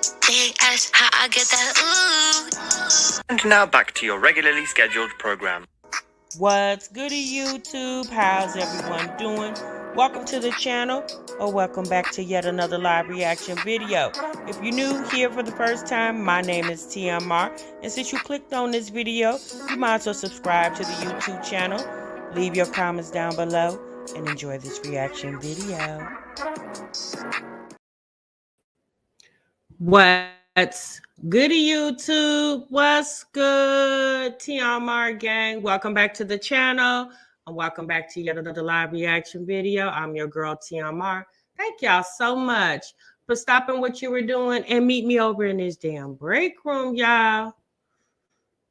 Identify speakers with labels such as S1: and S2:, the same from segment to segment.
S1: Big ass, how I get that ooh.
S2: And now back to your regularly scheduled program.
S3: What's goody, YouTube? How's everyone doing? Welcome to the channel, or welcome back to yet another live reaction video. If you're new here for the first time, my name is TMR, and since you clicked on this video, you might as well subscribe to the YouTube channel, leave your comments down below, and enjoy this reaction video. What's goody, YouTube? What's good, TMR gang? Welcome back to the channel, and welcome back to yet another live reaction video. I'm your girl, TMR. Thank y'all so much for stopping what you were doing and meet me over in this damn break room, y'all.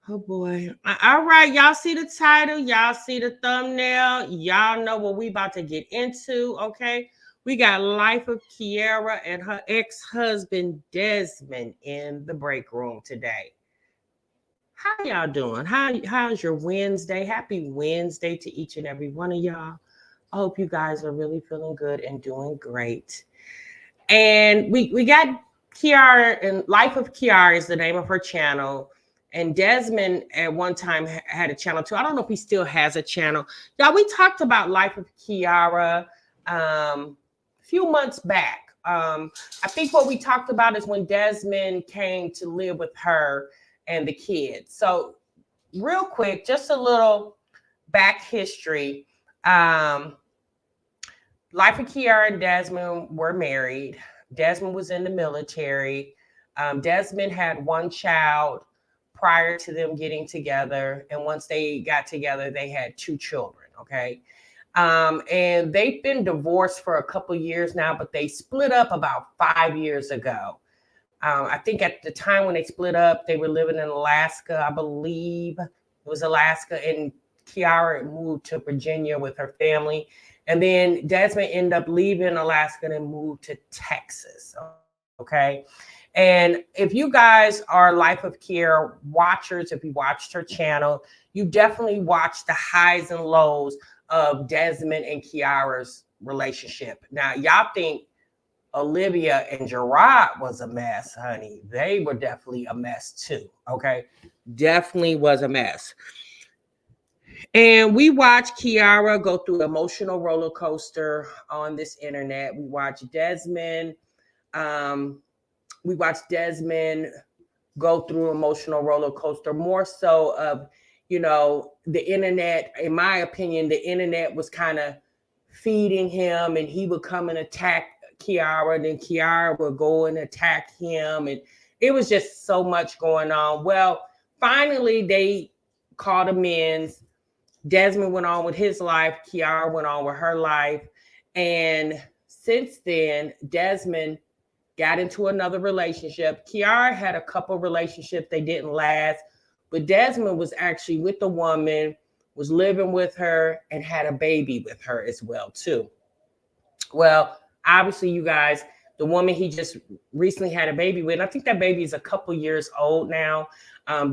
S3: Oh boy. All right, y'all see the title, y'all see the thumbnail, y'all know what we about to get into, okay? We got Life of Kiara and her ex-husband Desmond in the break room today. How y'all doing? How's your Wednesday? Happy Wednesday to each and every one of y'all. I hope you guys are really feeling good and doing great. And we got Kiara, and Life of Kiara is the name of her channel. And Desmond at one time had a channel too. I don't know if he still has a channel. Y'all, we talked about Life of Kiara a few months back. I think what we talked about is when Desmond came to live with her and the kids. So real quick, just a little back history. Life of Kiara and Desmond were married. Desmond was in the military. Desmond had one child prior to them getting together. And once they got together, they had two children, okay? And they've been divorced for a couple years now, but they split up about 5 years ago. I think at the time when they split up, they were living in Alaska, I believe. It was Alaska, and Kiara moved to Virginia with her family. And then Desmond ended up leaving Alaska and moved to Texas, okay? And if you guys are Life of Kiara watchers, if you watched her channel, you definitely watched the highs and lows of Desmond and Kiara's relationship. Now, y'all think Olivia and Gerard was a mess, honey. They were definitely a mess too, okay? Definitely was a mess. And we watched Kiara go through emotional roller coaster on this internet. We watched Desmond. We watched Desmond go through emotional roller coaster, more so of, you know, the internet. In my opinion, the internet was kind of feeding him, and he would come and attack Kiara, and then Kiara would go and attack him. And it was just so much going on. Well, finally, they called amends. Desmond went on with his life. Kiara went on with her life. And since then, Desmond got into another relationship. Kiara had a couple relationships. They didn't last. But Desmond was actually with the woman, was living with her, and had a baby with her as well, too. Well, obviously, you guys, the woman he just recently had a baby with, and I think that baby is a couple years old now.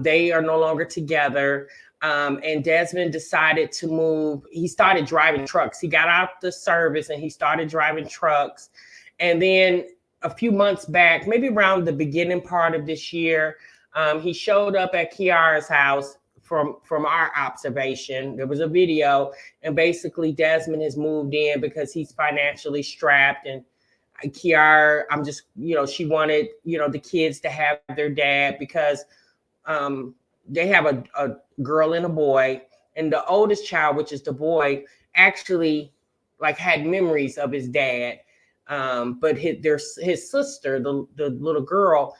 S3: They are no longer together. And Desmond decided to move. He started driving trucks. He got out the service and he started driving trucks. And then a few months back, maybe around the beginning part of this year, he showed up at Kiara's house. From our observation, there was a video, and basically Desmond has moved in because he's financially strapped. And Kiara, I'm just, you know, she wanted, you know, the kids to have their dad because they have a girl and a boy, and the oldest child, which is the boy, actually like had memories of his dad. But his sister, the little girl,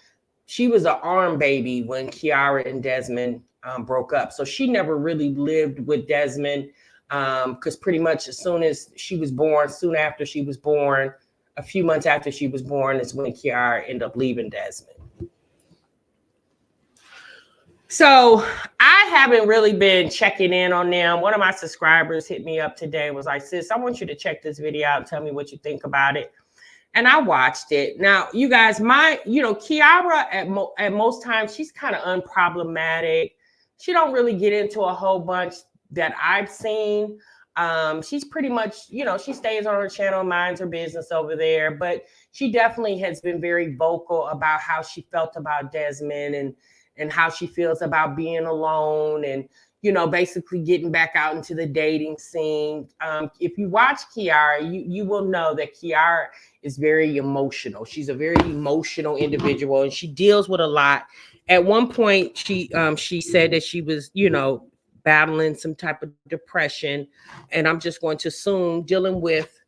S3: she was an arm baby when Kiara and Desmond broke up. So she never really lived with Desmond because pretty much as soon as she was born, soon after she was born, a few months after she was born is when Kiara ended up leaving Desmond. So I haven't really been checking in on them. One of my subscribers hit me up today and was like, sis, I want you to check this video out and tell me what you think about it. And I watched it. Now, you guys, Kiara at most times, she's kind of unproblematic. She don't really get into a whole bunch that I've seen. She's pretty much, she stays on her channel, minds her business over there, but she definitely has been very vocal about how she felt about Desmond and how she feels about being alone and, basically getting back out into the dating scene. If you watch Kiara, you will know that Kiara is very emotional. She's a very emotional individual and she deals with a lot. At one point, she said that she was, battling some type of depression, and I'm just going to assume dealing with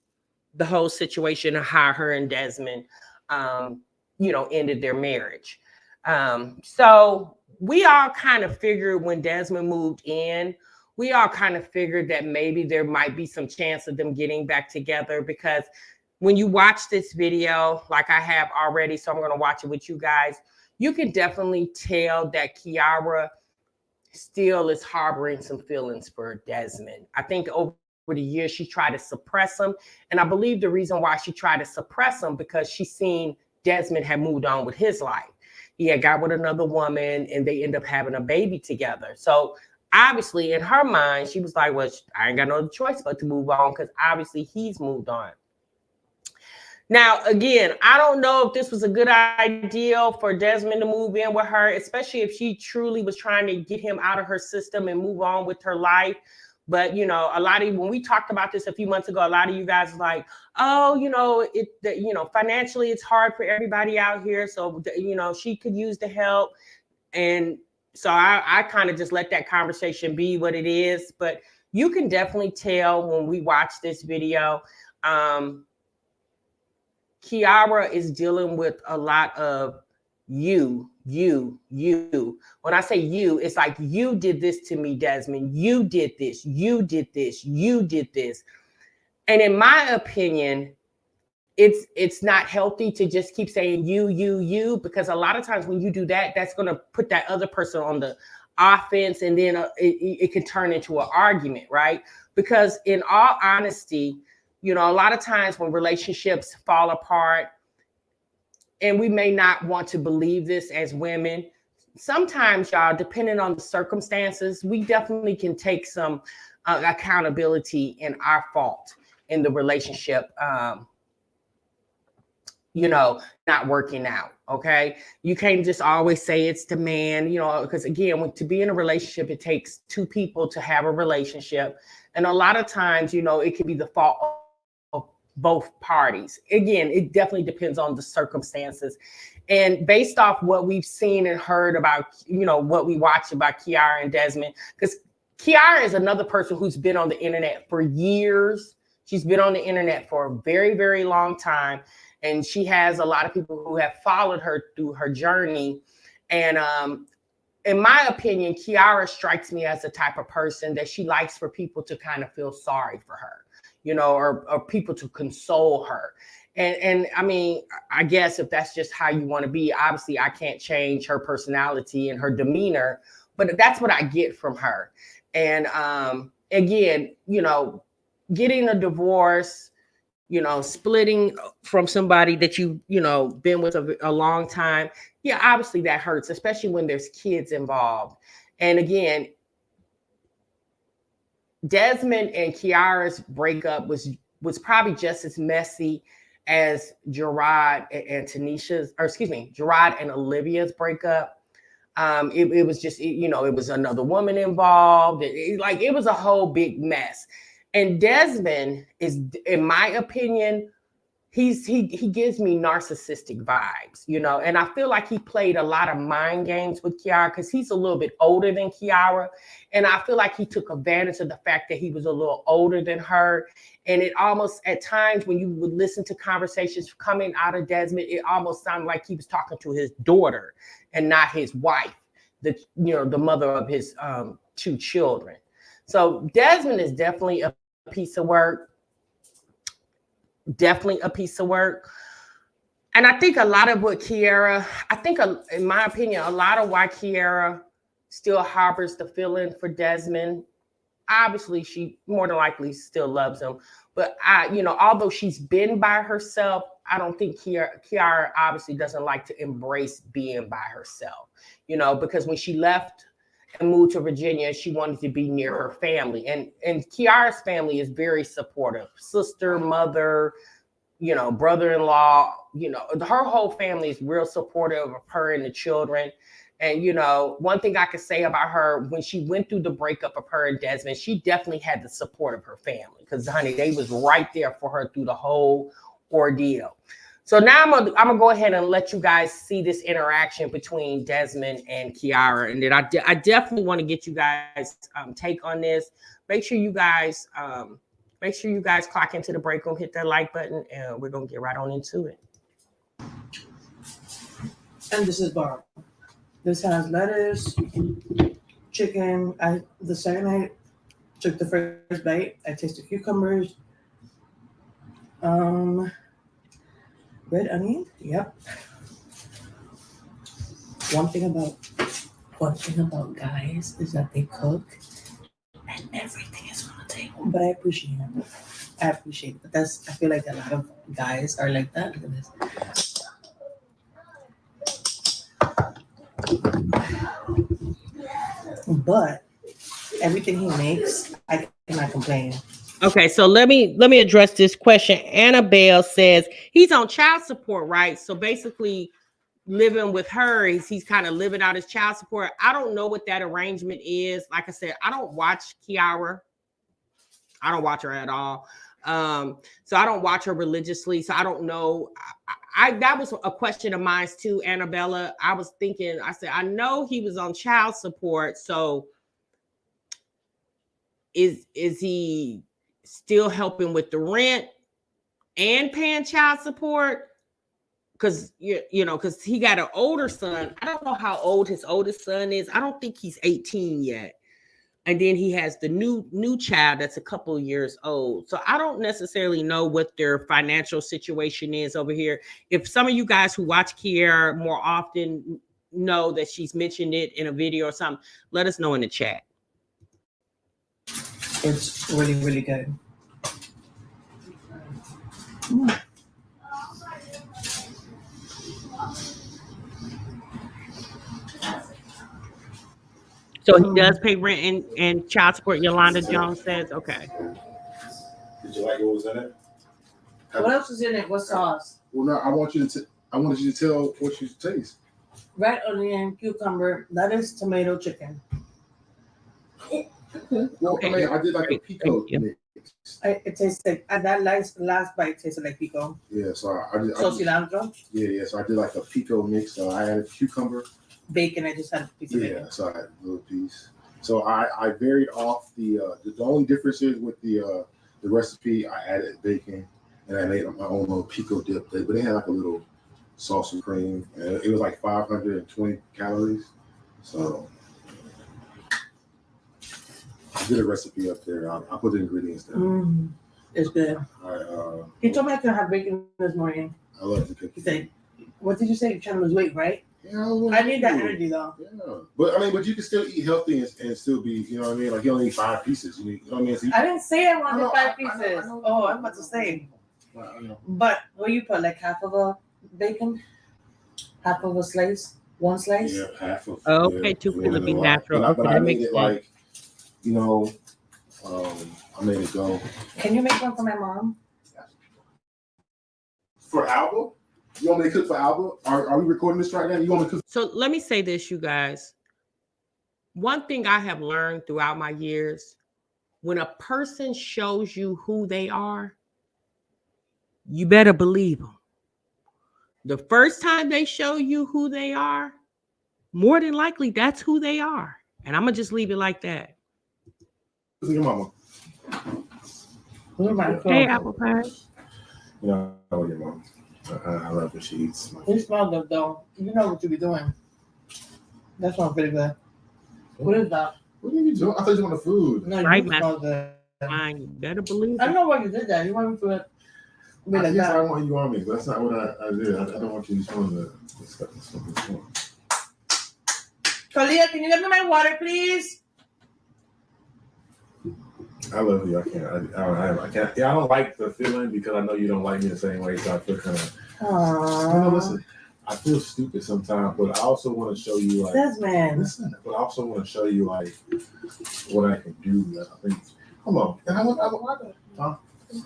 S3: the whole situation of how her and Desmond, ended their marriage. So we all kind of figured when Desmond moved in, we all kind of figured that maybe there might be some chance of them getting back together, because when you watch this video, like I have already, so I'm going to watch it with you guys, you can definitely tell that Kiara still is harboring some feelings for Desmond. I think over the years she tried to suppress him, and I believe the reason why she tried to suppress him because she seen Desmond had moved on with his life. He had got with another woman and they end up having a baby together. So obviously in her mind, she was like, well, I ain't got no other choice but to move on because obviously he's moved on. Now, again, I don't know if this was a good idea for Desmond to move in with her, especially if she truly was trying to get him out of her system and move on with her life. But, a lot of, when we talked about this a few months ago, a lot of you guys were like, oh, financially it's hard for everybody out here. So, she could use the help. And so I kind of just let that conversation be what it is. But you can definitely tell when we watch this video, Kiara is dealing with a lot of you. When I say you, it's like, you did this to me, Desmond. You did this. You did this. You did this. And in my opinion, it's not healthy to just keep saying you, because a lot of times when you do that, that's going to put that other person on the offense, and then it can turn into an argument, right? Because in all honesty, a lot of times when relationships fall apart, and we may not want to believe this as women, sometimes, y'all, depending on the circumstances, we definitely can take some accountability in our fault in the relationship, not working out. Okay. You can't just always say it's the man, because again, to be in a relationship, it takes two people to have a relationship. And a lot of times, it can be the fault of both parties. Again, it definitely depends on the circumstances. And based off what we've seen and heard about, what we watch about Kiara and Desmond, because Kiara is another person who's been on the internet for years. She's been on the internet for a very, very long time. And she has a lot of people who have followed her through her journey. And in my opinion, Kiara strikes me as the type of person that she likes for people to kind of feel sorry for her, or people to console her. And I mean, I guess if that's just how you want to be, obviously I can't change her personality and her demeanor, but that's what I get from her. And again, getting a divorce, splitting from somebody that you've, been with a long time. Yeah, obviously that hurts, especially when there's kids involved. And again, Desmond and Kiara's breakup was probably just as messy as Gerard and Gerard and Olivia's breakup. It was just, it was another woman involved. It was a whole big mess. And Desmond is, in my opinion, he gives me narcissistic vibes, and I feel like he played a lot of mind games with Kiara because he's a little bit older than Kiara. And I feel like he took advantage of the fact that he was a little older than her. And it almost, at times when you would listen to conversations coming out of Desmond, it almost sounded like he was talking to his daughter and not his wife, the mother of his two children. So Desmond is definitely a piece of work. Definitely a piece of work. And I think a lot of what Kiara, in my opinion, a lot of why Kiara still harbors the feeling for Desmond, obviously she more than likely still loves him. But although she's been by herself, I don't think Kiara obviously doesn't like to embrace being by herself, because when she left, and moved to Virginia. She wanted to be near her family. And Kiara's family is very supportive. Sister, mother, you know, brother-in-law, you know, her whole family is real supportive of her and the children. And, you know, one thing I could say about her, when she went through the breakup of her and Desmond, she definitely had the support of her family because, honey, they was right there for her through the whole ordeal. So now I'm gonna go ahead and let you guys see this interaction between Desmond and Kiara. And then I definitely want to get you guys take on this. Make sure you guys clock into the break room, hit that like button, and we're gonna get right on into it.
S4: And this is Barb. This has lettuce, chicken. The second I took the first bite, I tasted cucumbers. Red onion. Yep. One thing about guys is that they cook and everything is on the table. But I appreciate it. But I feel like a lot of guys are like that. Look at this. But everything he makes, I cannot complain.
S3: Okay, so let me address this question. Annabelle says he's on child support, right? So basically, living with her, he's kind of living out his child support. I don't know what that arrangement is. Like I said, I don't watch Kiara. I don't watch her at all. So I don't watch her religiously. So I don't know. That was a question of mine too, Annabella. I was thinking, I said, I know he was on child support. So is he still helping with the rent and paying child support? Because because he got an older son. I don't know how old his oldest son is. I don't think he's 18 yet. And then he has the new child that's a couple of years old. So I don't necessarily know what their financial situation is over here. If some of you guys who watch Kiara more often know that she's mentioned it in a video or something, let us know in the chat.
S4: It's really, really good.
S3: So he does pay rent and child support, Yolanda Jones says. Okay.
S5: Did you like what was in it?
S4: What else is in it? What sauce?
S5: Well, no, I wanted you to tell what you taste.
S4: Red onion, cucumber, lettuce, tomato, chicken.
S5: Well,
S3: Okay.
S5: I mean, I did like a pico mix.
S4: It tastes like that last bite tasted like pico.
S5: Yeah, so I did.
S4: So cilantro.
S5: Yeah. So I did like a pico mix. So I added cucumber.
S4: Bacon. I just had a piece of bacon.
S5: Yeah, so I had a little piece. So I varied off the only difference is with the recipe. I added bacon and I made my own little pico dip. But they had like a little sauce and cream, and it was like 520 calories. So I did a recipe up there. I put the ingredients down.
S4: It's good. He told me I could have bacon this morning.
S5: I love the cookie.
S4: He said, "What did you say? You're trying to lose weight, right?"
S5: Yeah,
S4: I need that energy though.
S5: Yeah, but you can still eat healthy and still be, you know what I mean? Like you only need 5 pieces. You know what I mean? So
S4: I didn't say I wanted 5 pieces. Oh, I'm about to say. But what you put, like half of a bacon, half of a slice, one slice.
S5: Yeah, half of.
S3: Okay, too cool to be natural.
S5: But I made it like, I made it go.
S4: Can you make one for my mom?
S5: For Alba? You want me to cook for Alba? Are we recording this right now? You want me to cook?
S3: So let me say this, you guys. One thing I have learned throughout my years, when a person shows you who they are, you better believe them. The first time they show you who they are, more than likely, that's who they are. And I'm going to just leave it like that.
S5: Who's your mama?
S3: Hey, apple pie.
S5: Yeah, I love your mom. I love when she eats.
S4: You smell good though. You know what you be doing. That smells pretty good. What is that?
S5: What are you doing? I thought you wanted food.
S4: No,
S3: Right,
S4: you
S3: man.
S4: smell good.
S3: Fine, you better believe
S4: I
S3: it.
S4: know why you did that. You want me to be like
S5: Yes,
S4: that.
S5: I want you on me, but that's not what I did. I don't want you to show the stuff.
S4: Kalia, can you get me my water, please?
S5: I love you. I can't. Yeah, I don't like the feeling because I know you don't like me the same way. So I feel kind of.
S4: Aww.
S5: Listen. I feel stupid sometimes, but I also want to show you like
S4: Desmond.
S5: Listen, but I also want to show you like what I can do. I think. Come on. Huh? Do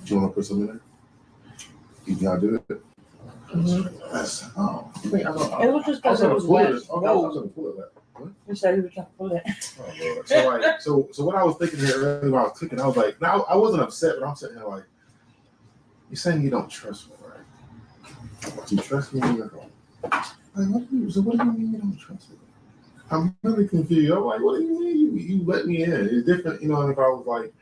S5: you want to put something in there? You gotta do it. Oh,
S4: It was just because it was wet.
S5: I was gonna pull it. What?
S4: You said you were trying to pull it.
S5: Oh, Lord. So like, so what I was thinking here earlier when I was cooking, I was like, now I wasn't upset, but I'm sitting there like, you're saying you don't trust me, right? Do you trust me when you're home? Like, what do you mean you don't trust me? I'm really confused. I'm like, what do you mean you let me in? It's different, you know. If I was like,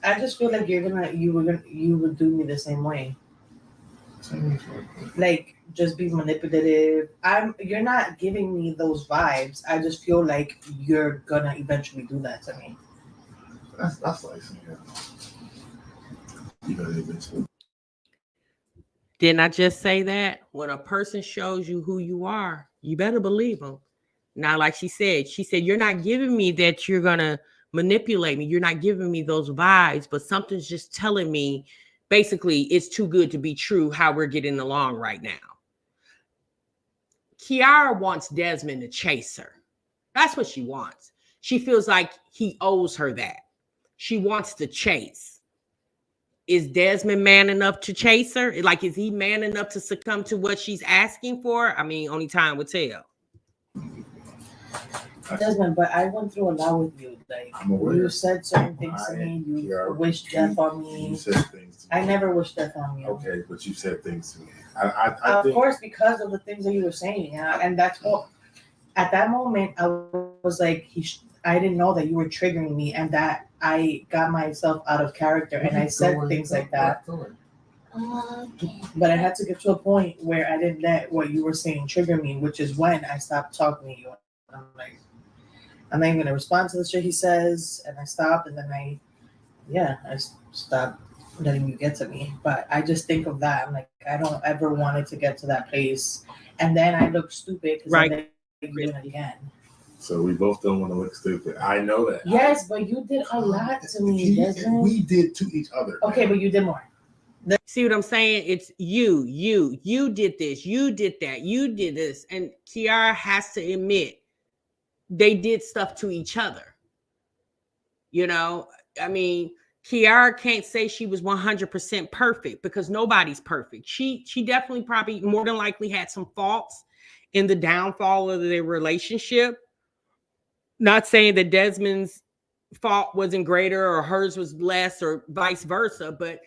S4: I just feel like you would do me the same way. Like just be manipulative. You're not giving me those vibes. I just feel like you're gonna eventually do that to me.
S5: That's like you know eventually.
S3: Didn't I just say that? When a person shows you who you are, you better believe them. Now, like she said, you're not giving me that you're going to manipulate me. You're not giving me those vibes, but something's just telling me, basically, it's too good to be true how we're getting along right now. Kiara wants Desmond to chase her. That's what she wants. She feels like he owes her that. She wants to chase. Is Desmond man enough to chase her? Like, is he man enough to succumb to what she's asking for? I mean, only time will tell.
S4: Desmond, but I went through a lot with you. Like, you said certain things to me. You wished death on me.
S5: You said things to me.
S4: I never wished death on you.
S5: Okay, but you said things to me.
S4: Of course, because of the things that you were saying. And that's what, at that moment, I was like, I didn't know that you were triggering me and that I got myself out of character and I said things like that. But I had to get to a point where I didn't let what you were saying trigger me, which is when I stopped talking to you. I'm like, I'm not even going to respond to the shit he says. And I stopped, and then I stopped letting you get to me. But I just think of that. I'm like, I don't ever want it to get to that place. And then I look stupid because I let you do it again.
S5: So we both don't want to look stupid. I know that.
S4: Yes, but you did a lot to me, Desmond.
S5: We did to each other.
S4: Okay, but you did more.
S3: See what I'm saying? It's you did this, you did that, you did this. And Kiara has to admit they did stuff to each other. You know, I mean, Kiara can't say she was 100% perfect because nobody's perfect. She definitely probably more than likely had some faults in the downfall of their relationship. Not saying that Desmond's fault wasn't greater or hers was less or vice versa, but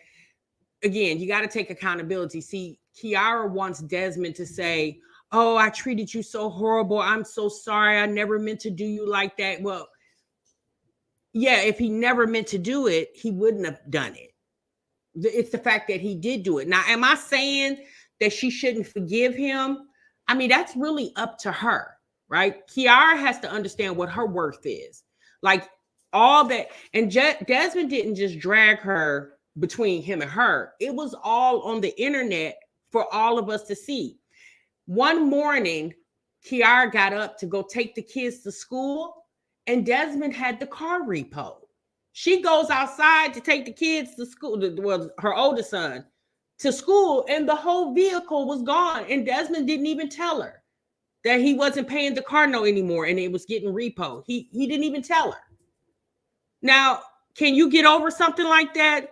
S3: again, you got to take accountability. See, Kiara wants Desmond to say, oh, I treated you so horrible. I'm so sorry. I never meant to do you like that. Well, yeah, if he never meant to do it, he wouldn't have done it. It's the fact that he did do it. Now, am I saying that she shouldn't forgive him? I mean, that's really up to her, right? Kiara has to understand what her worth is. Like all that. And Desmond didn't just drag her between him and her. It was all on the internet for all of us to see. One morning, Kiara got up to go take the kids to school, and Desmond had the car repoed. She goes outside to take the kids to school, well, her oldest son, to school, and the whole vehicle was gone. And Desmond didn't even tell her that he wasn't paying the car note anymore and it was getting repoed. He didn't even tell her. Now, can you get over something like that?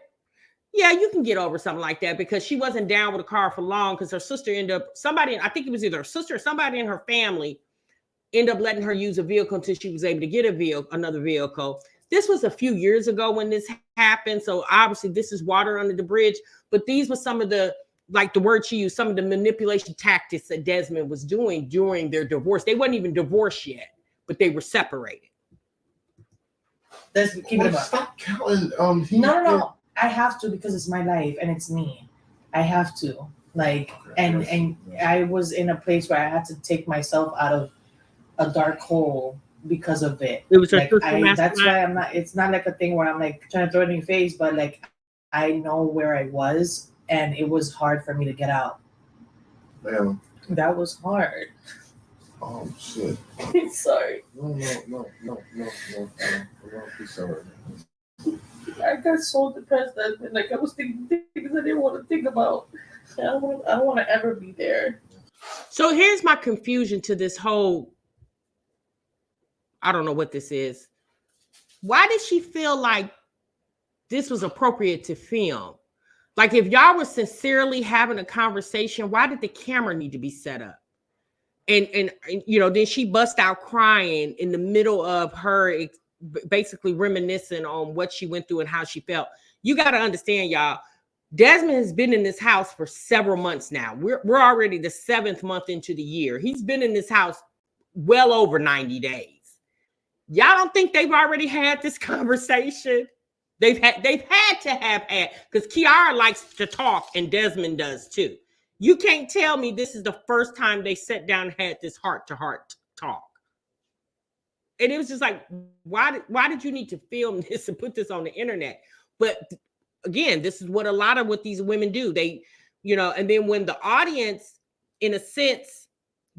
S3: Yeah, you can get over something like that because she wasn't down with the car for long because her sister ended up, I think it was either her sister or somebody in her family ended up letting her use a vehicle until she was able to get another vehicle. This was a few years ago when this happened. So obviously this is water under the bridge, but these were some of the, like the word she used, some of the manipulation tactics that Desmond was doing during their divorce. They weren't even divorced yet, but they were separated.
S4: Let's keep it up.
S5: Stop counting.
S4: No. I have to because it's my life and it's me. I have to. Like, and I was in a place where I had to take myself out of a dark hole because of it. It was like that's why I'm not. It's not like a thing where I'm like trying to throw it in your face, but like I know where I was, and it was hard for me to get out.
S5: Damn.
S4: That was hard.
S5: Oh shit.
S4: Sorry.
S5: No. Be sorry.
S4: I got so depressed that like I was thinking things I didn't want to think about. I don't want to ever be there.
S3: So here's my confusion to this whole, I don't know what this is. Why did she feel like this was appropriate to film? Like, if y'all were sincerely having a conversation, why did the camera need to be set up? And you know, then she bust out crying in the middle of her basically reminiscing on what she went through and how she felt. You got to understand, y'all, Desmond has been in this house for several months now. We're already the 7th month into the year. He's been in this house well over 90 days. Y'all don't think they've already had this conversation? They've had to have had, because Kiara likes to talk and Desmond does too. You can't tell me this is the first time they sat down and had this heart-to-heart talk. And it was just like, why did you need to film this and put this on the internet? But again, this is what a lot of what these women do. They, you know, and then when the audience, in a sense,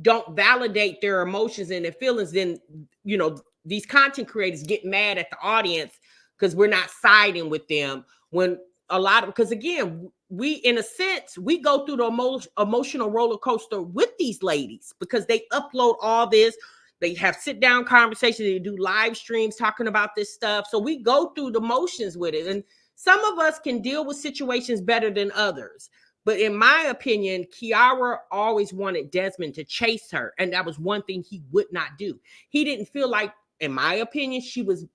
S3: don't validate their emotions and their feelings, then, you know, these content creators get mad at the audience because we're not siding with them. When a lot of, because again, we, in a sense, we go through the emotional roller coaster with these ladies because they upload all this. They have sit down conversations. They do live streams talking about this stuff. So we go through the motions with it. And some of us can deal with situations better than others. But in my opinion, Kiara always wanted Desmond to chase her. And that was one thing he would not do. He didn't feel like, in my opinion, she was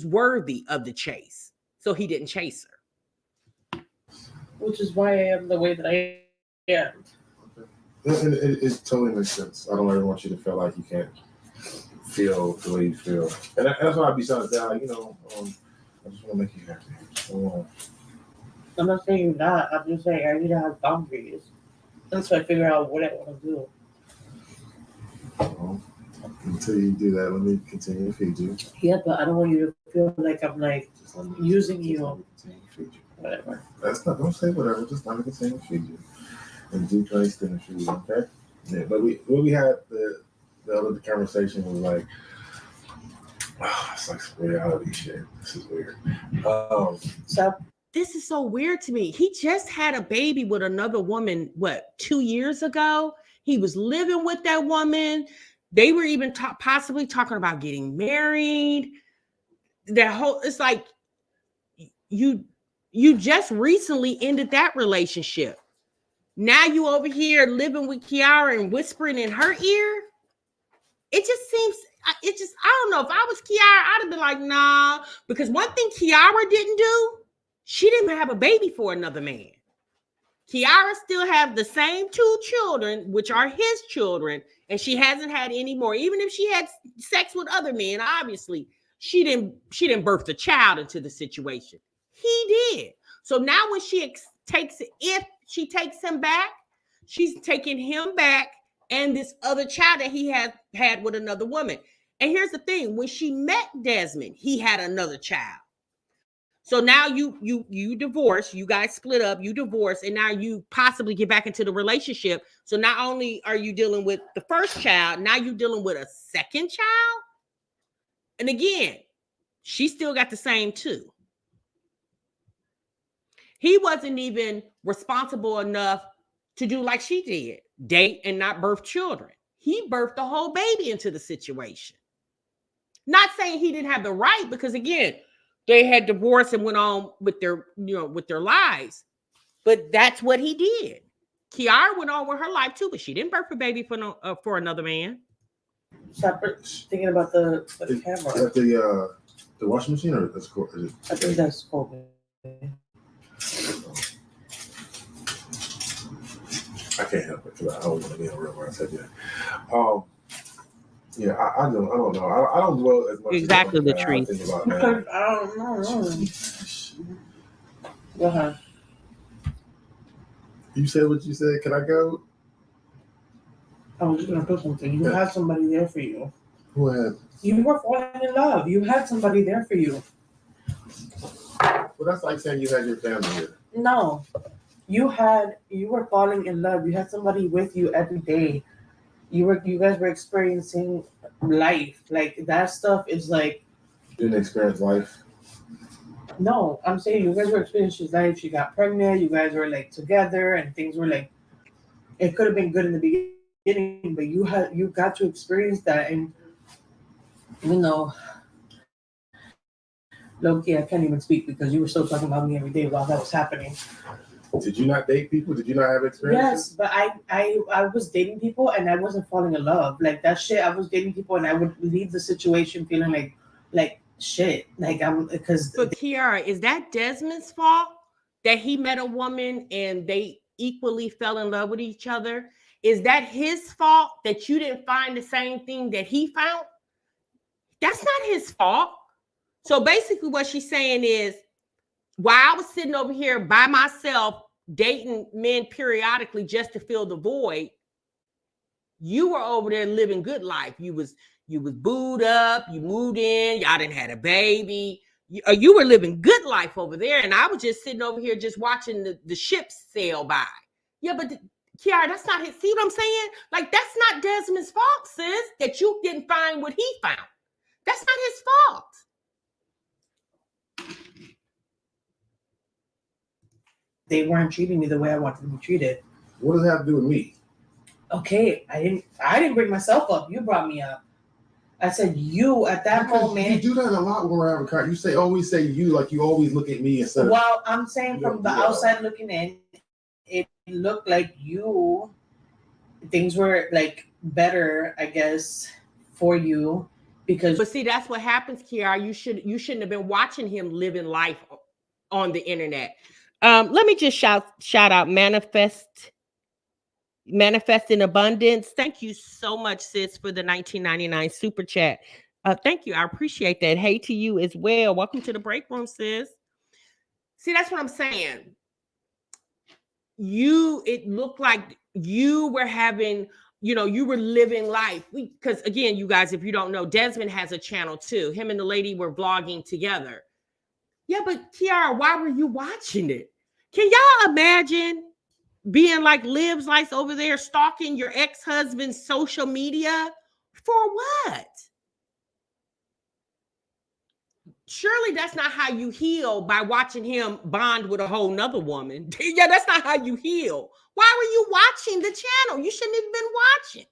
S3: worthy of the chase. So he didn't chase her.
S4: Which is why I am the way that I am.
S5: And it totally makes sense. I don't ever want you to feel like you can't feel the way you feel. And that's why I be saying that, like, you know, I just want to make you happy. So,
S4: I'm not saying that. I'm just saying I need to have boundaries. That's why I figure out what I want to do.
S5: well, until you do that, let me continue to feed you.
S4: Yeah, but I don't want you to feel like I'm like using you.
S5: Continue to feed you.
S4: Whatever.
S5: That's not, don't say whatever, just let me continue to feed you. And do try to finish you, okay? Yeah, but when we had the other conversation was like, oh, it's like some reality shit. This is weird.
S4: So
S3: This is so weird to me. He just had a baby with another woman, 2 years ago? He was living with that woman. They were even possibly talking about getting married. That whole, it's like, you just recently ended that relationship. Now you over here living with Kiara and whispering in her ear. It just seems, I don't know. If I was Kiara, I'd have been like, nah. Because one thing Kiara didn't do, she didn't have a baby for another man. Kiara still have the same 2 children, which are his children, and she hasn't had any more. Even if she had sex with other men, obviously, she didn't birth the child into the situation. He did. So now when if she takes him back, she's taking him back and this other child that he had with another woman. And here's the thing: when she met Desmond, he had another child. So now you divorce, you guys split up, you divorce, and now you possibly get back into the relationship. So not only are you dealing with the first child, now you're dealing with a second child. And again, she still got the same 2. He wasn't even responsible enough to do like she did, date and not birth children. He birthed the whole baby into the situation. Not saying he didn't have the right, because again, they had divorced and went on with their lives. But that's what he did. Kiara went on with her life too, but she didn't birth a baby for another man.
S4: Separate, thinking about the camera.
S5: The washing machine, or that's cool?
S4: I think that's cool.
S5: I can't help it because I don't want to be on real where I said that. Yeah, I don't know. I don't dwell as much.
S3: Exactly the truth.
S4: Because I don't know. Go ahead.
S5: You said what you said. Can I go?
S4: I was just gonna put something. You had somebody there for you.
S5: Who had?
S4: You were falling in love. You had somebody there for you.
S5: Well, that's like saying you had your family here.
S4: No. You were falling in love. You had somebody with you every day. You guys were experiencing life. Like, that stuff is like,
S5: You didn't experience life.
S4: No, I'm saying you guys were experiencing life. She got pregnant. You guys were like together, and things were like it could have been good in the beginning, but you got to experience that, and you know, Loki, I can't even speak because you were still talking about me every day while that was happening.
S5: Did you not date people? Did you not have experiences?
S4: Yes, but I was dating people and I wasn't falling in love like that shit. I was dating people and I would leave the situation feeling like shit. Like I'm because
S3: But Kiara, is that Desmond's fault that he met a woman and they equally fell in love with each other? Is that his fault that you didn't find the same thing that he found? That's not his fault. So basically, what she's saying is, while I was sitting over here by myself dating men periodically just to fill the void, you were over there living good life. You was booed up, you moved in, y'all didn't had a baby. You were living good life over there, and I was just sitting over here just watching the ships sail by. Yeah, but Kiara, that's not his. See what I'm saying? Like, that's not Desmond's fault, sis, that you didn't find what he found. That's not his fault.
S4: they weren't treating me the way I wanted to be treated.
S5: What does that have to do with me?
S4: Okay, I didn't bring myself up. You brought me up. I said you at that
S5: Because
S4: moment.
S5: you do that a lot when we're having conversations. You always say you, like you always look at me instead of.
S4: Well, I'm saying from the outside looking in, it looked like things were like better, I guess, for you because.
S3: But see, that's what happens, Kiara. You shouldn't have been watching him living life on the internet. Let me just shout out Manifest in Abundance. Thank you so much, sis, for the 1999 super chat. Thank you. I appreciate that. Hey to you as well. Welcome to the break room, sis. See, that's what I'm saying. It looked like you were having, you were living life. Because again, you guys, if you don't know, Desmond has a channel too. Him and the lady were vlogging together. Yeah, but Kiara, why were you watching it? Can y'all imagine being like Liv's Life over there stalking your ex-husband's social media? For what? Surely that's not how you heal, by watching him bond with a whole nother woman. Yeah, that's not how you heal. Why were you watching the channel? You shouldn't have been watching.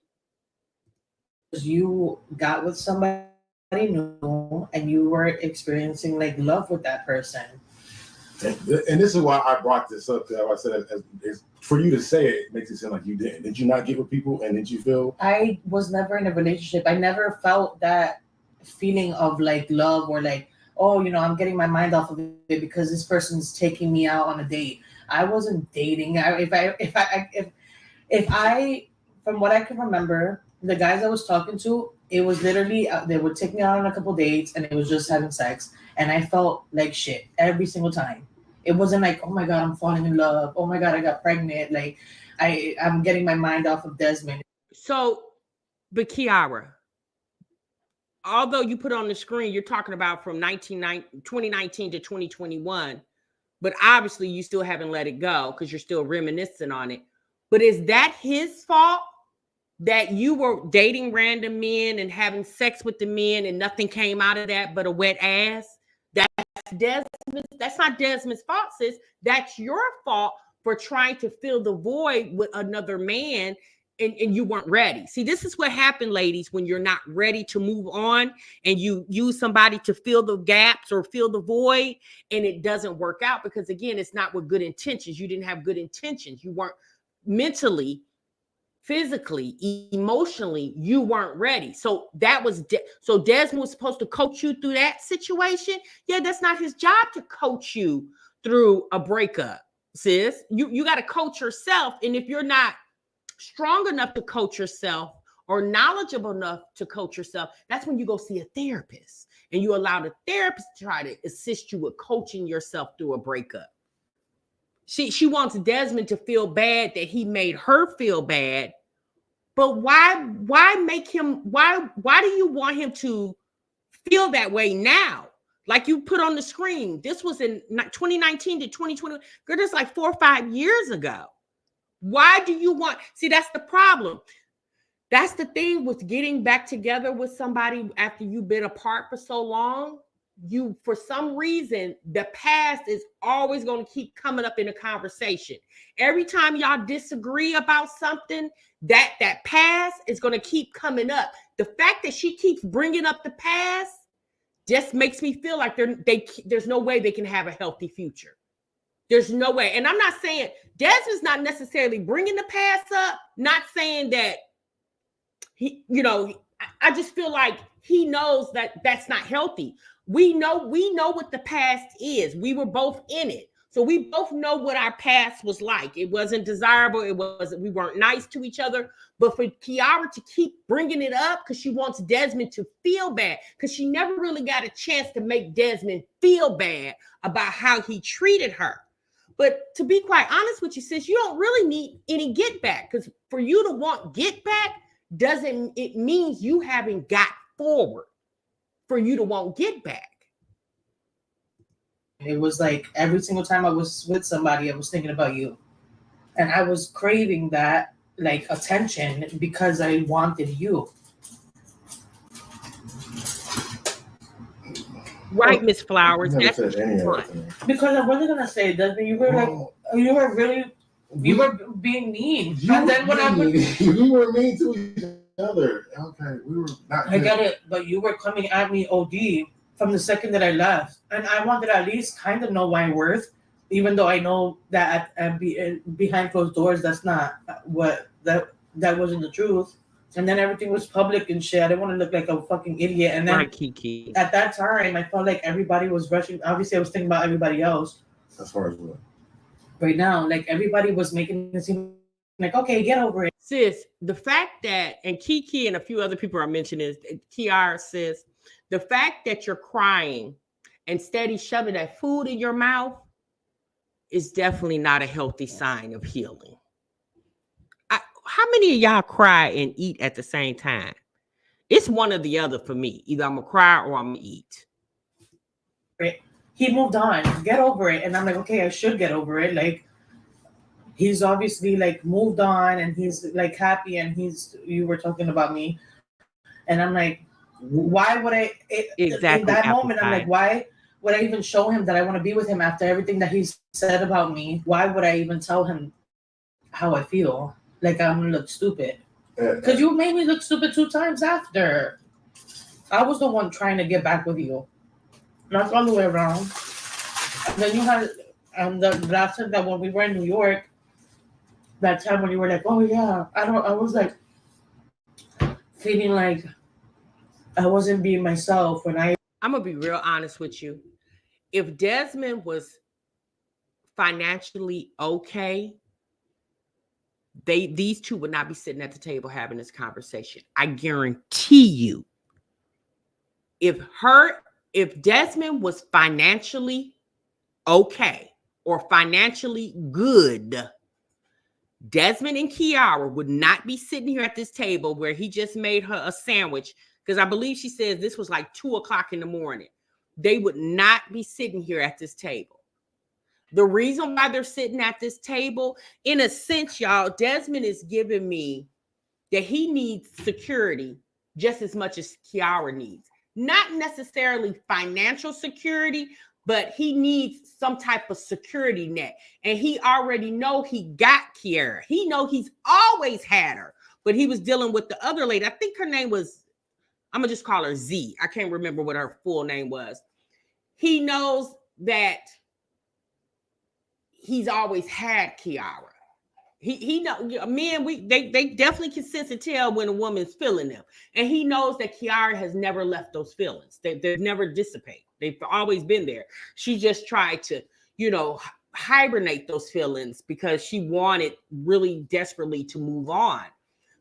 S4: You got with somebody new and you were experiencing like love with that person.
S5: And this is why I brought this up. I said, for you to say it makes it sound like you didn't. Did you not get with people, and did you feel?
S4: I was never in a relationship. I never felt that feeling of like love or like, oh, I'm getting my mind off of it because this person's taking me out on a date. I wasn't dating. If I, from what I can remember, the guys I was talking to, it was literally they would take me out on a couple dates, and it was just having sex, and I felt like shit every single time. It wasn't like, oh my God, I'm falling in love. Oh my God, I got pregnant. Like, I'm getting my mind off of Desmond.
S3: So, but Kiara, although you put on the screen, you're talking about from 2019 to 2021, but obviously you still haven't let it go because you're still reminiscing on it. But is that his fault that you were dating random men and having sex with the men and nothing came out of that but a wet ass? That's not Desmond's fault, sis. That's your fault for trying to fill the void with another man, and you weren't ready. See, this is what happened, ladies, when you're not ready to move on and you use somebody to fill the gaps or fill the void, and it doesn't work out because, again, it's not with good intentions. You didn't have good intentions. You weren't mentally, physically, emotionally, you weren't ready. So that was so Desmond was supposed to coach you through that situation. Yeah, that's not his job to coach you through a breakup, sis. You got to coach yourself. And if you're not strong enough to coach yourself or knowledgeable enough to coach yourself, that's when you go see a therapist and you allow the therapist to try to assist you with coaching yourself through a breakup. She wants Desmond to feel bad that he made her feel bad. But why make him, why do you want him to feel that way now? Like you put on the screen, this was in 2019 to 2020. Girl, that's like 4 or 5 years ago. Why do you want, see, that's the problem. That's the thing with getting back together with somebody after you've been apart for so long. you, for some reason, the past is always going to keep coming up in a conversation. Every time y'all disagree about something, that past is going to keep coming up. The fact that she keeps bringing up the past just makes me feel like there's no way they can have a healthy future. There's no way. And I'm not saying Desmond's not necessarily bringing the past up, not saying that he, I just feel like he knows that that's not healthy. We know what the past is. We were both in it. So we both know what our past was like. It wasn't desirable. We weren't nice to each other. But for Kiara to keep bringing it up because she wants Desmond to feel bad, because she never really got a chance to make Desmond feel bad about how he treated her. But to be quite honest with you, sis, you don't really need any get back, because for you to want get back it means you haven't got forward for you to want get back.
S4: It was like every single time I was with somebody, I was thinking about you. And I was craving that like attention because I wanted you.
S3: Right, Miss Flowers.
S5: Never said any of that.
S4: Because I wasn't gonna say that, but you were being mean. And then when
S5: we were mean to each other. Okay, we were not.
S4: I get it, but you were coming at me OD from the second that I left, and I wanted to at least kind of know my worth, even though I know that behind closed doors, that's not what that wasn't the truth. And then everything was public and shit. I didn't want to look like a fucking idiot. And then
S3: Kiki.
S4: At that time, I felt like everybody was rushing. Obviously, I was thinking about everybody else.
S5: As far as what?
S4: Right now, like everybody was making it seem like, okay, get over it.
S3: Sis, the fact that, and Kiki and a few other people are mentioning, Kiara says, the fact that you're crying and steady shoving that food in your mouth is definitely not a healthy sign of healing. How many of y'all cry and eat at the same time? It's one or the other for me. Either I'm going to cry or I'm going to eat.
S4: Right. He moved on. Get over it. And I'm like, okay, I should get over it. Like, he's obviously like moved on and he's like happy and you were talking about me. And I'm like, why would I?
S3: Exactly.
S4: In that moment, I'm like, why would I even show him that I want to be with him after everything that he said about me? Why would I even tell him how I feel? Like I'm gonna look stupid. Because you made me look stupid 2 times after. I was the one trying to get back with you. Not all the way around. And then you had, the last time that when we were in New York, that time when you were like, oh yeah, I was like feeling like I wasn't being myself when I'm
S3: gonna be real honest with you. If Desmond was financially okay, these two would not be sitting at the table having this conversation. I guarantee you. If Desmond was financially okay or financially good, Desmond and Kiara would not be sitting here at this table where he just made her a sandwich, because I believe she says this was like 2:00 in the morning. They would not be sitting here at this table. The reason why they're sitting at this table, in a sense, y'all, Desmond is giving me that he needs security just as much as Kiara needs. Not necessarily financial security, but he needs some type of security net. And he already know he got Kiara. He know he's always had her, but he was dealing with the other lady. I think her name was, I'm going to just call her Z. I can't remember what her full name was. He knows that he's always had Kiara. He know men, they definitely can sense and tell when a woman's feeling them. And he knows that Kiara has never left those feelings. They've never dissipate. They've always been there. She just tried to, hibernate those feelings because she wanted really desperately to move on.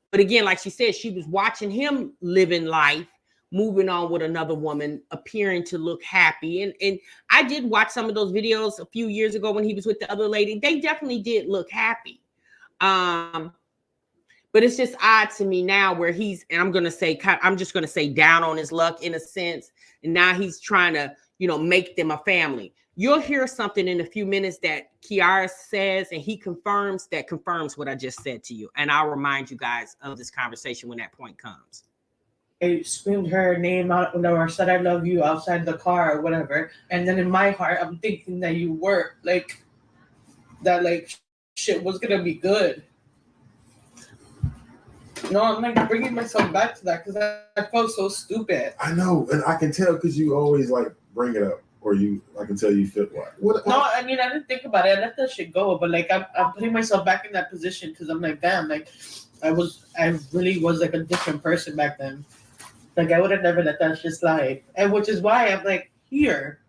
S3: But again, like she said, she was watching him living life, moving on with another woman, appearing to look happy. And I did watch some of those videos a few years ago when he was with the other lady. They definitely did look happy. But it's just odd to me now where he's, and I'm just going to say down on his luck in a sense. And now he's trying to, make them a family. You'll hear something in a few minutes that Kiara says, and he confirms what I just said to you. And I'll remind you guys of this conversation when that point comes.
S4: screamed her name out or said I love you outside the car or whatever, and then in my heart I'm thinking that you were like that, like shit was gonna be good. No, I'm like bringing myself back to that because I felt so stupid.
S5: I know, and I can tell because you always like bring it up, or I can tell you feel like what.
S4: No, I mean I didn't think about it. I let that shit go, but like I'm putting myself back in that position because I'm like, damn, like I really was like a different person back then. Like I would have never let that shit slide, and which is why I'm like here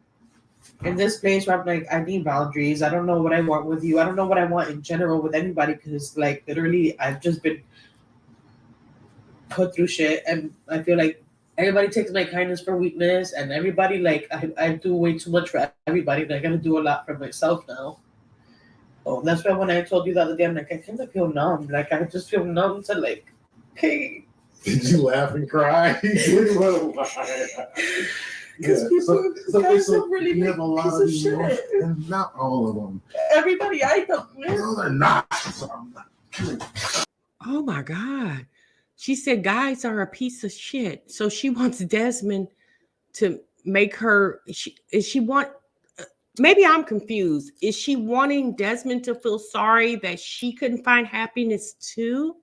S4: in this place where I'm like I need boundaries. I don't know what I want with you. I don't know what I want in general with anybody because like literally I've just been put through shit, and I feel like everybody takes my kindness for weakness, and everybody like I do way too much for everybody. And I gotta do a lot for myself now. Oh, that's why when I told you the other day, I'm like I kind of feel numb. Like I just feel numb to like, hey.
S5: Did you laugh and cry?
S4: Because guys are really
S5: you have a lot of
S4: piece of shit.
S5: And not all of them.
S4: Everybody I know.
S5: No, they're not.
S3: Oh my God. She said guys are a piece of shit. So she wants Desmond to make her, maybe I'm confused. Is she wanting Desmond to feel sorry that she couldn't find happiness too?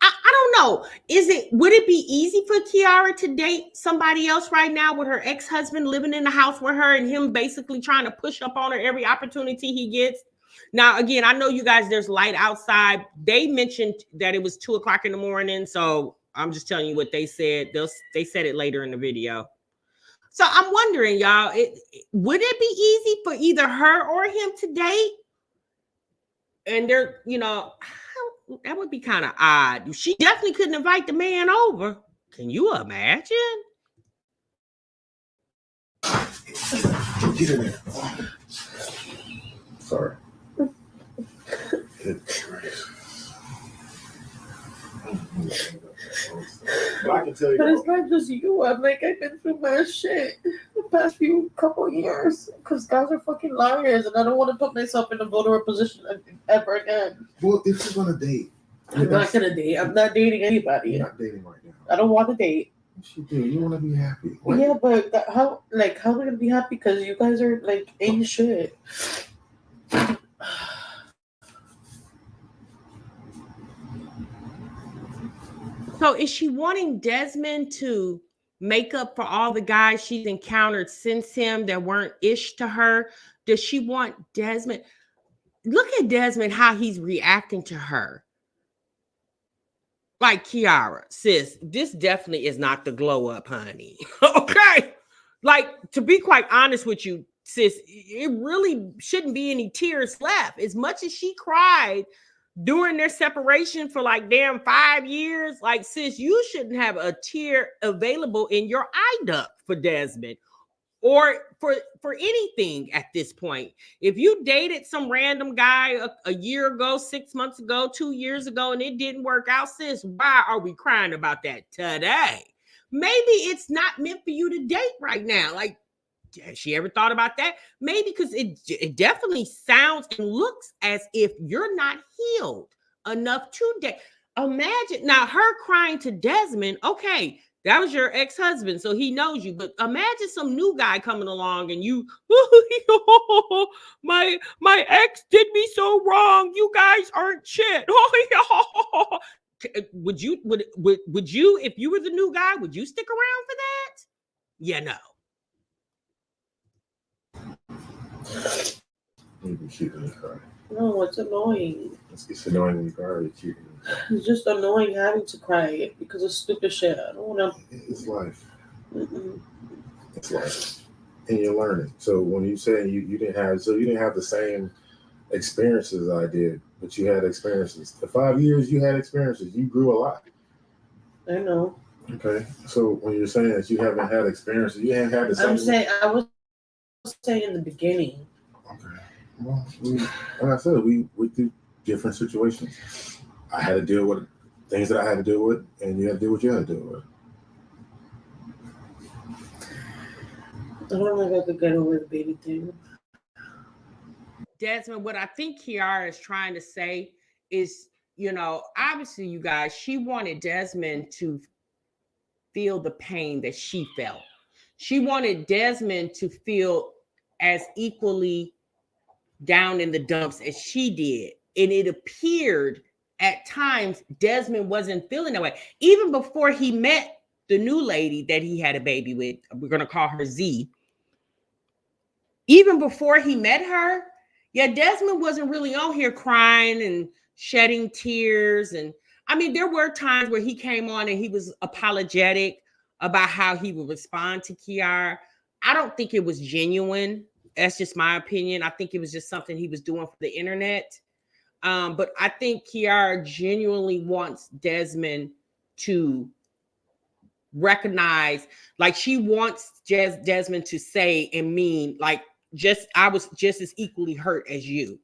S3: I don't know. Would it be easy for Kiara to date somebody else right now with her ex-husband living in the house with her and him basically trying to push up on her every opportunity he gets? Now, again, I know you guys, there's light outside. They mentioned that it was 2:00 in the morning. So I'm just telling you what they said. They said it later in the video. So I'm wondering, y'all, would it be easy for either her or him to date? And they're, that would be kind of odd. She definitely couldn't invite the man over. Can you imagine?
S5: Get in there. Sorry. But I can tell you.
S4: But it's not just you. I'm like, I've been through my shit the past few couple years because guys are fucking liars, and I don't want to put myself in a vulnerable position ever again.
S5: Well, if you're gonna date,
S4: I'm not gonna date. I'm not dating anybody.
S5: You're not dating right now.
S4: I don't want to date.
S5: Yes, you do. You want to be happy. What?
S4: Yeah, but how am I gonna be happy? Because you guys are like ain't shit.
S3: So is she wanting Desmond to make up for all the guys she's encountered since him that weren't ish to her? Does she want Desmond? Look at Desmond, how he's reacting to her. Like, Kiara, sis, this definitely is not the glow up, honey. Okay. Like, to be quite honest with you, sis, it really shouldn't be any tears left. As much as she cried during their separation for like damn 5 years, like, sis, you shouldn't have a tear available in your eye duct for Desmond or for anything at this point. If you dated some random guy a year ago, 6 months ago, 2 years ago, and it didn't work out, sis, why are we crying about that today? Maybe it's not meant for you to date right now. Like, has she ever thought about that? Maybe because it definitely sounds and looks as if you're not healed enough to date. Imagine now her crying to Desmond. Okay, that was your ex-husband, so he knows you. But imagine some new guy coming along and you, my ex did me so wrong. You guys aren't shit. Would you if you were the new guy? Would you stick around for that? Yeah, no.
S5: You be cute when you cry.
S4: No, it's annoying.
S5: It's annoying when you cry. You're cute.
S4: It's just annoying having to cry because of stupid shit. I don't want to.
S5: It's life.
S4: Mm-mm.
S5: It's life, and you're learning. So when you say you didn't have the same experiences I did, but you had experiences. The 5 years you had experiences, you grew a lot.
S4: I know.
S5: Okay, so when you're saying that you haven't had experiences, you haven't had the same.
S4: I was saying in the beginning.
S5: Okay. Well, like I said, we through different situations. I had to deal with things that I had to deal with, and you had to deal with what you had to deal with.
S4: I don't know if I could get over the baby thing.
S3: Desmond, what I think Kiara is trying to say is, obviously, you guys, she wanted Desmond to feel the pain that she felt. She wanted Desmond to feel as equally down in the dumps as she did. And it appeared at times Desmond wasn't feeling that way. Even before he met the new lady that he had a baby with, we're going to call her Z. Even before he met her, yeah, Desmond wasn't really on here crying and shedding tears. And I mean, there were times where he came on and he was apologetic about how he would respond to Kiara. I don't think it was genuine. That's just my opinion. I think it was just something he was doing for the internet. But I think Kiara genuinely wants Desmond to recognize, like she wants Desmond to say and mean, like, I was just as equally hurt as you.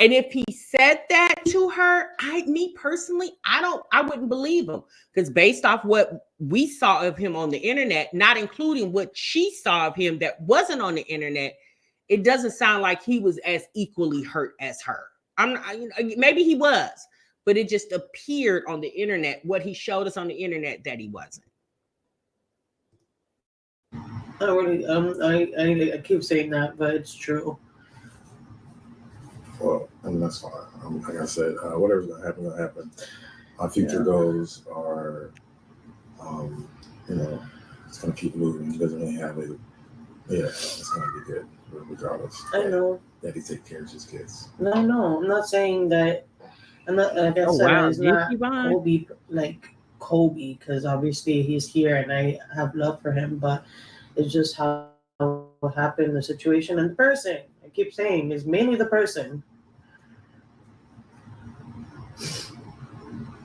S3: And if he said that to her, me personally, I wouldn't believe him, because based off what we saw of him on the internet, not including what she saw of him that wasn't on the internet, it doesn't sound like he was as equally hurt as her. Maybe he was, but it just appeared on the internet, what he showed us on the internet, that he wasn't.
S4: I keep saying that, but it's true.
S5: Well, I mean, that's fine. Like I said, whatever's going to happen. Our future goals are, it's going to keep moving. He doesn't really have it. Yeah, it's going to be good, regardless.
S4: I know.
S5: That he takes care of his kids.
S4: No, I know. I'm not saying that. I'm not, like I said, it's not Kobe, like Kobe, because obviously he's here and I have love for him, but it's just how what happened, the situation, and the person. I keep saying is mainly the person.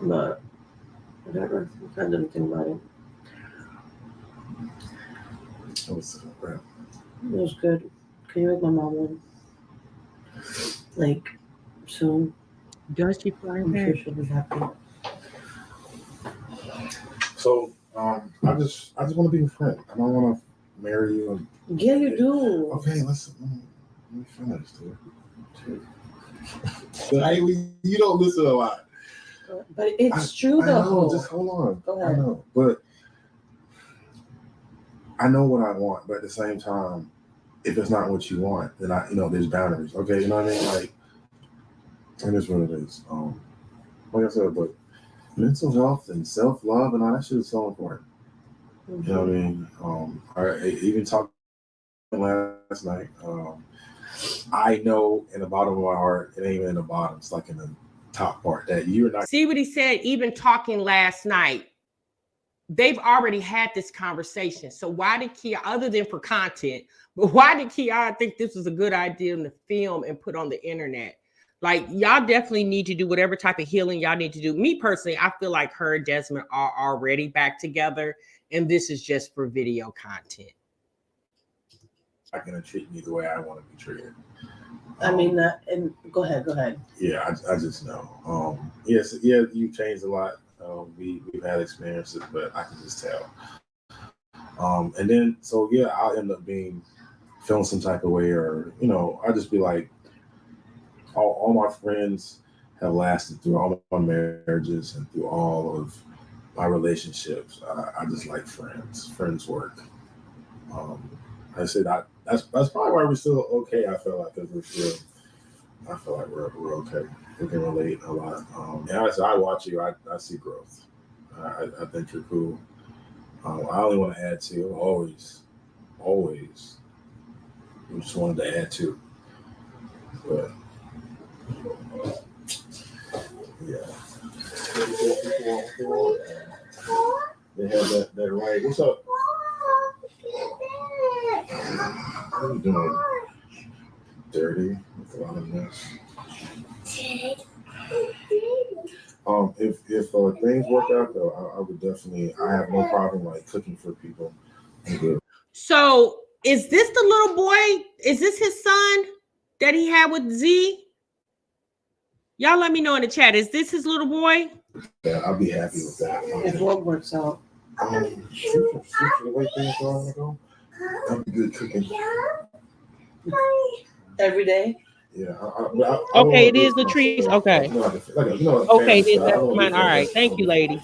S4: But whatever, I can't do anything about it.
S5: It
S4: was good. Can you make my mom one? Like soon.
S3: Does she fly
S4: I'm
S3: back?
S4: sure she'll be happy.
S5: So I just want to be a friend. I don't want to marry you.
S4: Yeah, you do.
S5: Okay, let me finish, dude. You don't listen a lot.
S4: But it's true, though.
S5: I know, just hold on.
S4: Go ahead.
S5: I know, but I know what I want. But at the same time, if it's not what you want, then there's boundaries. Okay, you know what I mean? Like, and it's what it is. Like I said, but mental health and self-love and all that shit is so important. Mm-hmm. You know what I mean? I even talked last night. I know in the bottom of my heart, it ain't even in the bottom. It's like in the top part that you're not.
S3: See what he said, even talking last night. They've already had this conversation. So why did Kiara, other than for content, but why did Kiara think this was a good idea to film and put on the internet? Like, y'all definitely need to do whatever type of healing y'all need to do. Me personally, I feel like her and Desmond are already back together, and this is just for video content.
S5: Not gonna treat me the way I want to be treated.
S4: I mean, and go ahead.
S5: Yeah, I just know. Yes, yeah, you've changed a lot. We've had experiences, but I can just tell. And then, so yeah, I'll end up feeling some type of way, or I'll just be like, all my friends have lasted through all my marriages and through all of my relationships. I just like friends. Friends work. I said that's probably why we're still okay. I feel like, because I feel like we're okay. We can relate a lot. And I watch you. I see growth. I think you're cool. I only want to add to. Always. I just wanted to add to. But yeah. They have that right. What's up? What are you doing? Dirty. With a lot of mess. If things work out though, I would definitely. I have no problem like cooking for people.
S3: So is this the little boy? Is this his son that he had with Z? Y'all let me know in the chat. Is this his little boy?
S5: Yeah, I'll be happy with that.
S4: If what works out.
S5: The way things are gonna go, that'd be good cooking.
S4: Every day.
S5: Yeah.
S3: Okay, it is Latrice. Okay. Okay, it is. That's mine. All right. Thank you, lady.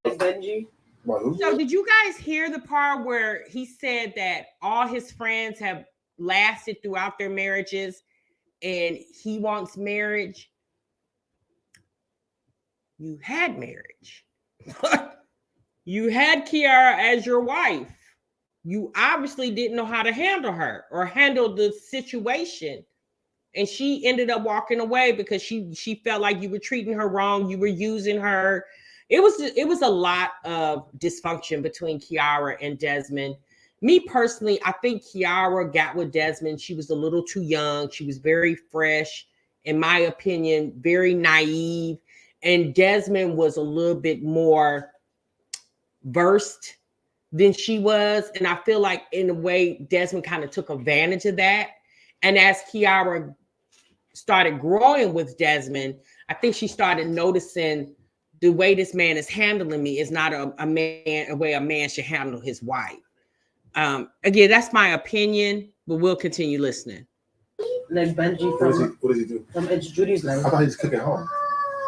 S4: Like Benji?
S3: So did you guys hear the part where he said that all his friends have lasted throughout their marriages and he wants marriage? You had marriage. You had Kiara as your wife. You obviously didn't know how to handle her or handle the situation. And she ended up walking away because she felt like you were treating her wrong. You were using her. It was a lot of dysfunction between Kiara and Desmond. Me personally, I think Kiara got with Desmond. She was a little too young. She was very fresh, in my opinion, very naive. And Desmond was a little bit more versed than she was. And I feel like in a way, Desmond kind of took advantage of that. And as Kiara started growing with Desmond, I think she started noticing the way this man is handling me is not a way a man should handle his wife. Again, that's my opinion, but we'll continue listening.
S4: Like Benji
S5: What does he do?
S4: from It's Judy's Life.
S5: I thought he was cooking at home.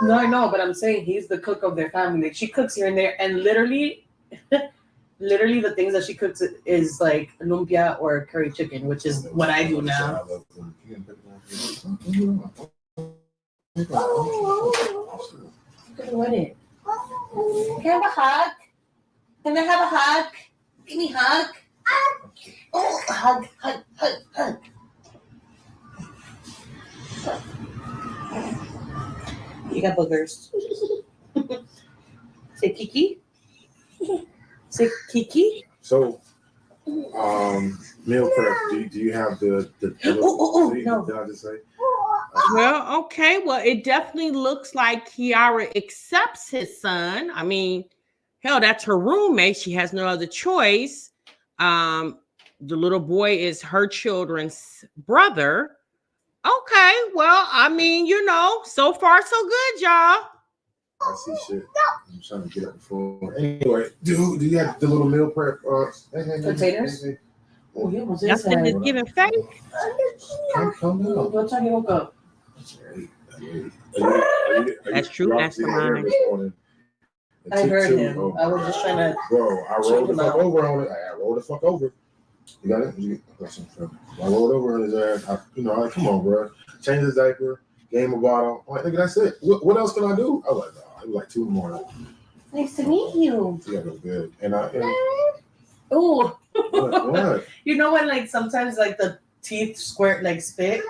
S4: No, I know, but I'm saying he's the cook of their family. Like she cooks here and there, and literally the things that she cooks is like lumpia or curry chicken, which is what I do now. What it? Can I have a hug? Can I have a hug? Give me a hug. Oh, hug. You got boogers. Say Kiki. Say Kiki.
S5: So, meal prep. Do you have the
S4: no.
S5: Did I just say?
S3: Well, okay. Well, it definitely looks like Kiara accepts his son. I mean, hell, that's her roommate. She has no other choice. The little boy is her children's brother. Okay. Well, I mean, so far so good, y'all.
S5: I see shit. I'm trying to get up before. Anyway, do you have the little meal prep?
S4: Containers?
S5: Hey.
S4: Oh, you was
S3: Nothing is giving faith.
S5: Calm down.
S4: What time you woke up?
S3: That's true. That's the line.
S4: I heard him. I was just trying to.
S5: Bro, I rolled the fuck over on it. I rolled the fuck over. You got it? I rolled over on his ass. Come on, bro. Change his diaper. Game a bottle. I'm like, nigga, that's it. What else can I do? I was like, no. It was like 2 in the morning.
S4: Nice to meet you.
S5: Yeah, it was good. And
S4: Oh.
S5: What?
S3: You
S4: know when like sometimes like the teeth squirt like spit?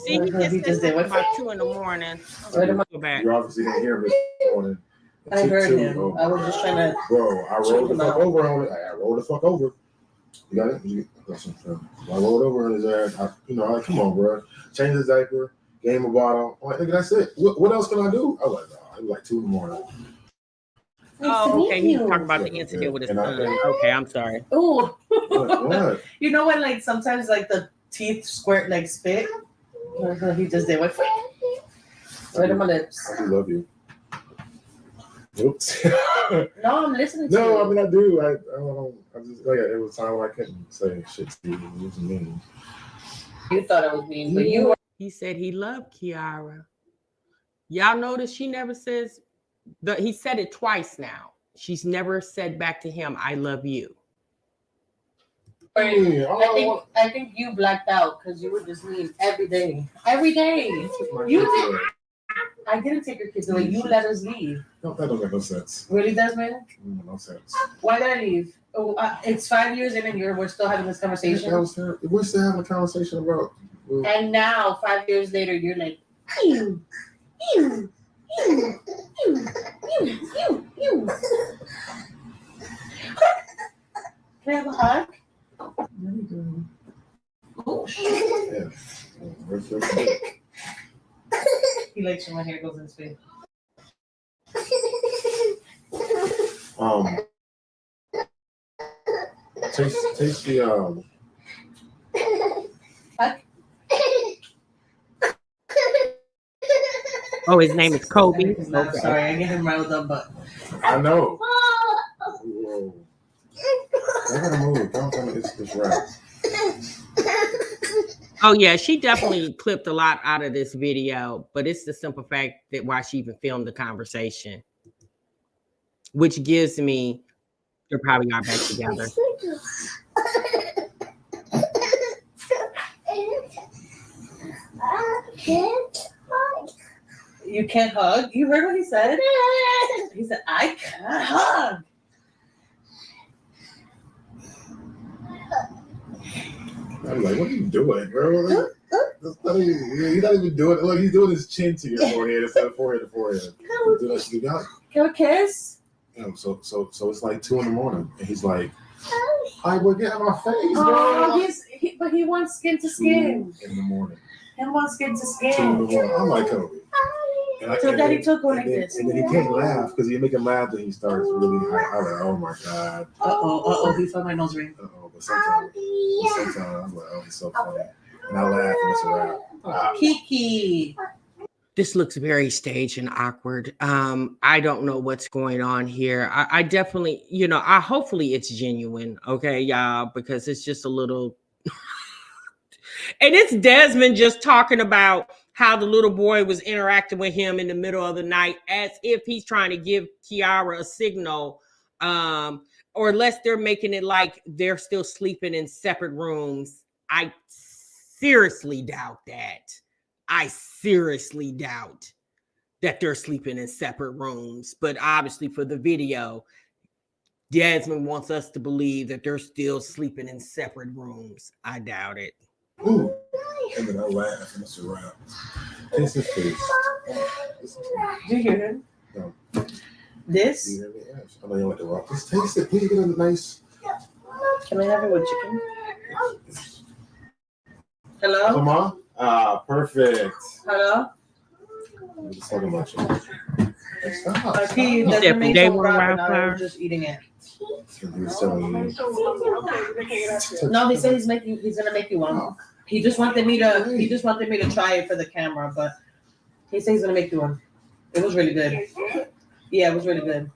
S3: See, he just did about 2 in the morning. Go back.
S5: You obviously didn't hear me this morning.
S4: I heard him. I was just trying to.
S5: Bro, I rolled the fuck over on it. I rolled the fuck over. You got it? I rolled over on his ass. Come on, bro. Change his diaper. Game a bottle. I'm like, nigga, that's it. What else can I do? I was like, no. It was like 2 in the morning.
S3: Oh, okay. He's talking about the incident with his son. Okay, I'm sorry.
S4: Oh.
S5: What?
S4: You know when like sometimes like the teeth squirt like spit? He just did what? Right on my lips.
S5: I do love you. Oops.
S4: No, I'm listening to you.
S5: No, I mean I do. I don't know. I just it was time when I couldn't say shit to you. It was mean.
S4: You thought it was mean, but you were.
S3: He said he loved Kiara. Y'all notice she never says he said it twice now. She's never said back to him, I love you.
S4: I think you blacked out because you were just mean every day. Every day. You did. I didn't take your kids away. You let us leave.
S5: No, that don't make no sense.
S4: Really, Desmond?
S5: No sense.
S4: Why did I leave? Oh, it's 5 years in and we're still having this conversation.
S5: We're still having a conversation about.
S4: And now, 5 years later, you're like, ew. Can I have a hug? Oh, shit.
S5: Yeah.
S4: He likes when my hair goes in his face.
S5: Taste the
S4: Hug?
S3: Oh, his name is Kobe.
S4: No, okay. Sorry, I get him riled up, but
S5: I know. Whoa. I gotta move. Don't tell me it's right.
S3: Oh yeah, she definitely clipped a lot out of this video, but it's the simple fact that why she even filmed the conversation. which gives me they're probably not back together.
S4: You can't hug? You heard what he said? He said, I can't hug.
S5: I'm like, what are you doing, bro? He's not even doing it. Look, he's doing his chin to your forehead instead of forehead to forehead.
S4: Can we kiss?
S5: You know, so it's like 2 a.m, and he's like, I will get out of my face, bro.
S4: Oh, but he wants skin to skin.
S5: 2 a.m.
S4: He wants skin to
S5: 2
S4: skin.
S5: a.m. I'm like, Kobe.
S4: So Daddy took one like this.
S5: And then he can't laugh because you make him laugh, and he starts really high. I'm like, oh my God.
S4: He felt my nose ring.
S5: But sometimes I'm like, oh, he's so funny. And I laugh and it's a wrap.
S4: Kiki.
S3: This looks very staged and awkward. I don't know what's going on here. I definitely, hopefully it's genuine, okay, y'all, because it's just a little. And it's Desmond just talking about how the little boy was interacting with him in the middle of the night as if he's trying to give Kiara a signal, or unless they're making it like they're still sleeping in separate rooms. I seriously doubt that. I seriously doubt that they're sleeping in separate rooms. But obviously for the video, Desmond wants us to believe that they're still sleeping in separate rooms. I doubt it.
S5: Ooh. And then I laugh and it's a wrap. Taste his face.
S4: Do you hear him?
S5: No.
S4: This?
S5: You hear me? Yes. I know you like the rock. Just taste it. Please get a nice.
S4: Can I have it with chicken? Hello?
S5: Come on. Perfect.
S4: Hello?
S5: I'm just talking about you. Stop.
S4: He doesn't make
S3: They
S4: some
S3: were
S4: wrap,
S3: around
S4: and I
S3: flour.
S4: was just eating it.
S5: He's telling you.
S4: No, he said he's gonna make you one. He just wanted me to try it for the camera, but he said he's gonna make you one. It was really good. Yeah, it was really good.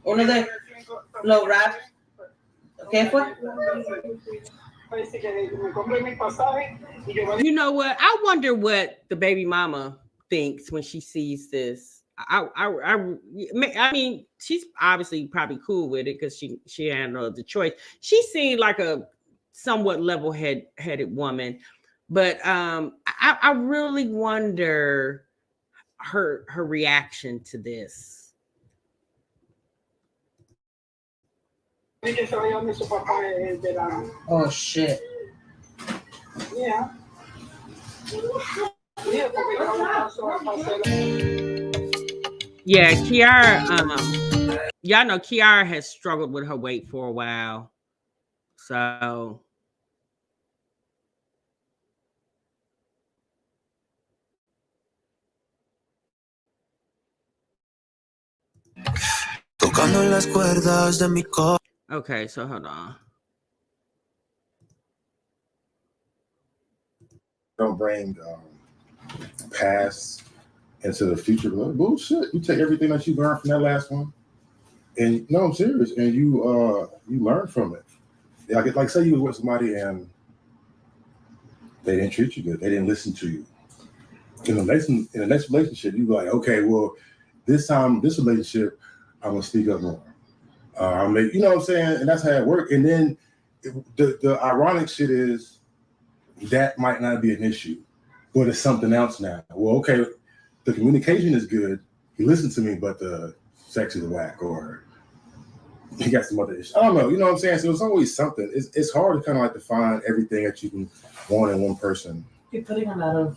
S4: Uno de lo wrap. ¿Qué fue?
S3: You know what? I wonder what the baby mama thinks when she sees this. I mean, she's obviously probably cool with it because she had no other choice. She seemed like a somewhat level-headed woman, but I really wonder her reaction to this.
S4: Oh shit.
S6: Yeah.
S3: Yeah, Kiara, y'all know Kiara has struggled with her weight for a while. So
S1: Tocando las cuerdas de mi corazón.
S3: okay, so hold on.
S5: Don't bring past into the future. Bullshit. You take everything that you learned from that last one, and no, I'm serious. And you learn from it. Like say you was with somebody and they didn't treat you good. They didn't listen to you. In the next relationship, you like, okay, well, this time, this relationship, I'm gonna speak up more. I'll make, you know what I'm saying, and that's how it works. And then the ironic shit is that might not be an issue, but it's something else now. Well, okay, the communication is good. He listened to me, but the sex is whack, or he got some other issues. I don't know. You know what I'm saying? So it's always something. It's hard to kind of like define everything that you can want in one person.
S4: You're putting a lot of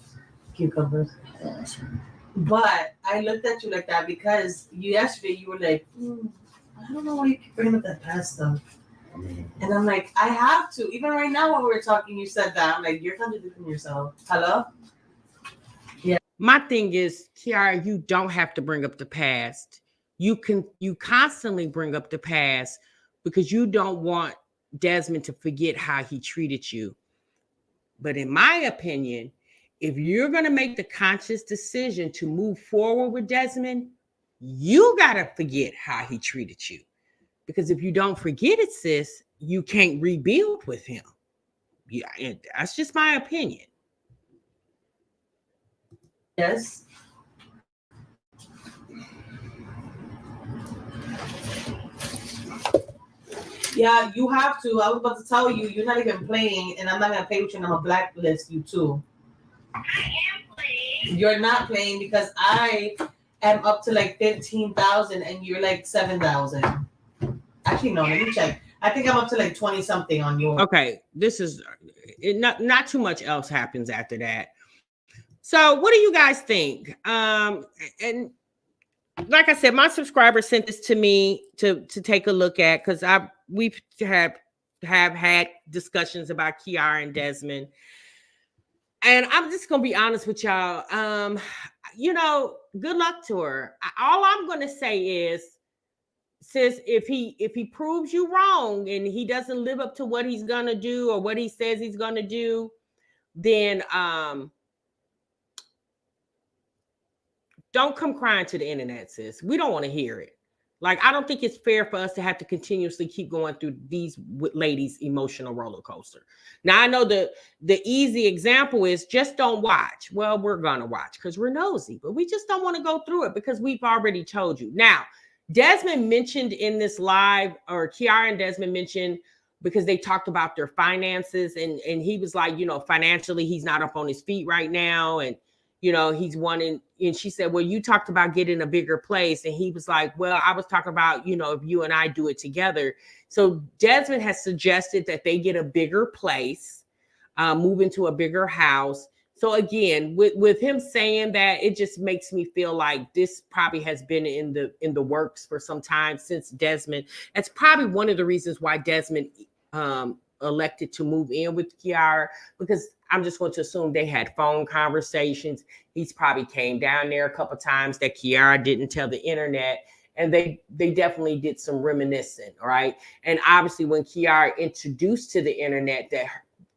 S4: cucumbers.
S5: Awesome.
S4: But I looked at you like that because yesterday you were like, I don't know why you keep bringing up that past stuff.
S5: I mean,
S4: And I'm like, I have to. Even right now when we were talking, you said that. I'm like, you're contradicting yourself. Hello?
S3: My thing is, Kiara, you don't have to bring up the past. You constantly bring up the past because you don't want Desmond to forget how he treated you. But in my opinion, if you're going to make the conscious decision to move forward with Desmond, you got to forget how he treated you. Because if you don't forget it, sis, you can't rebuild with him. Yeah, that's just my opinion.
S4: Yes. Yeah, you have to. I was about to tell you, you're not even playing, and I'm not gonna play with you, and I'm gonna blacklist you too.
S1: I am playing.
S4: You're not playing because I am up to like 15,000, and you're like 7,000. Actually, no. Let me check. I think I'm up to like 20 something on yours.
S3: Okay, this is it, not too much else happens after that. So, what do you guys think? And like I said, my subscriber sent this to me to take a look at because we've have had discussions about Kiara and Desmond, and I'm just gonna be honest with y'all. Good luck to her. All I'm gonna say is, sis, if he proves you wrong and he doesn't live up to what he's gonna do or what he says he's gonna do, then don't come crying to the internet, sis. We don't want to hear it. Like, I don't think it's fair for us to have to continuously keep going through these ladies' emotional roller coaster. Now, I know the easy example is just don't watch. Well, we're going to watch because we're nosy, but we just don't want to go through it because we've already told you. Now, Desmond mentioned in this live, or Kiara and Desmond mentioned, because they talked about their finances, and he was like, financially, he's not up on his feet right now, and he's wanting, and she said, well, you talked about getting a bigger place. And he was like, well, I was talking about, if you and I do it together. So Desmond has suggested that they get a bigger place, move into a bigger house. So again, with him saying that, it just makes me feel like this probably has been in the works for some time since Desmond. That's probably one of the reasons why Desmond elected to move in with Kiara, because I'm just going to assume they had phone conversations. He's probably came down there a couple times that Kiara didn't tell the internet, and they definitely did some reminiscing, right? And obviously when Kiara introduced to the internet that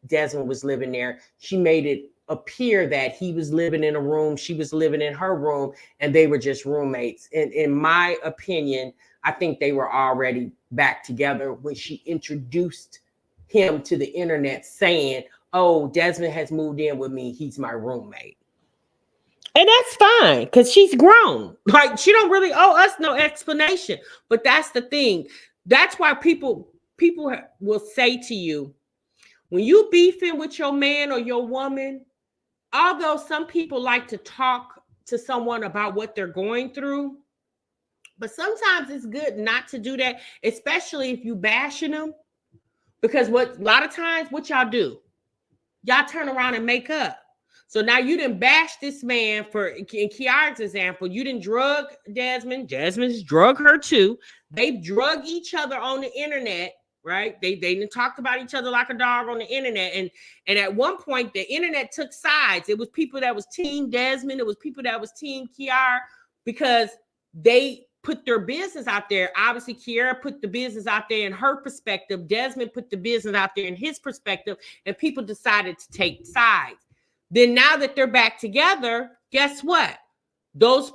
S3: Desmond was living there, she made it appear that he was living in a room, she was living in her room, and they were just roommates. And in my opinion, I think they were already back together when she introduced him to the internet saying, oh, Desmond has moved in with me, he's my roommate. And that's fine because she's grown. Like, she don't really owe us no explanation. But that's the thing. That's why people will say to you, when you beefing with your man or your woman, although some people like to talk to someone about what they're going through, but sometimes it's good not to do that, especially if you bashing them. Because a lot of times what y'all do, y'all turn around and make up. So now you didn't bash this man for, in Kiara's example, you didn't drug Desmond. Desmond's drug her too. They've drug each other on the internet, right? They didn't talk about each other like a dog on the internet. And at one point, the internet took sides. It was people that was team Desmond. It was people that was team Kiara, because they put their business out there. Obviously, Kiara put the business out there in her perspective. Desmond put the business out there in his perspective, and people decided to take sides. Then now that they're back together, guess what? Those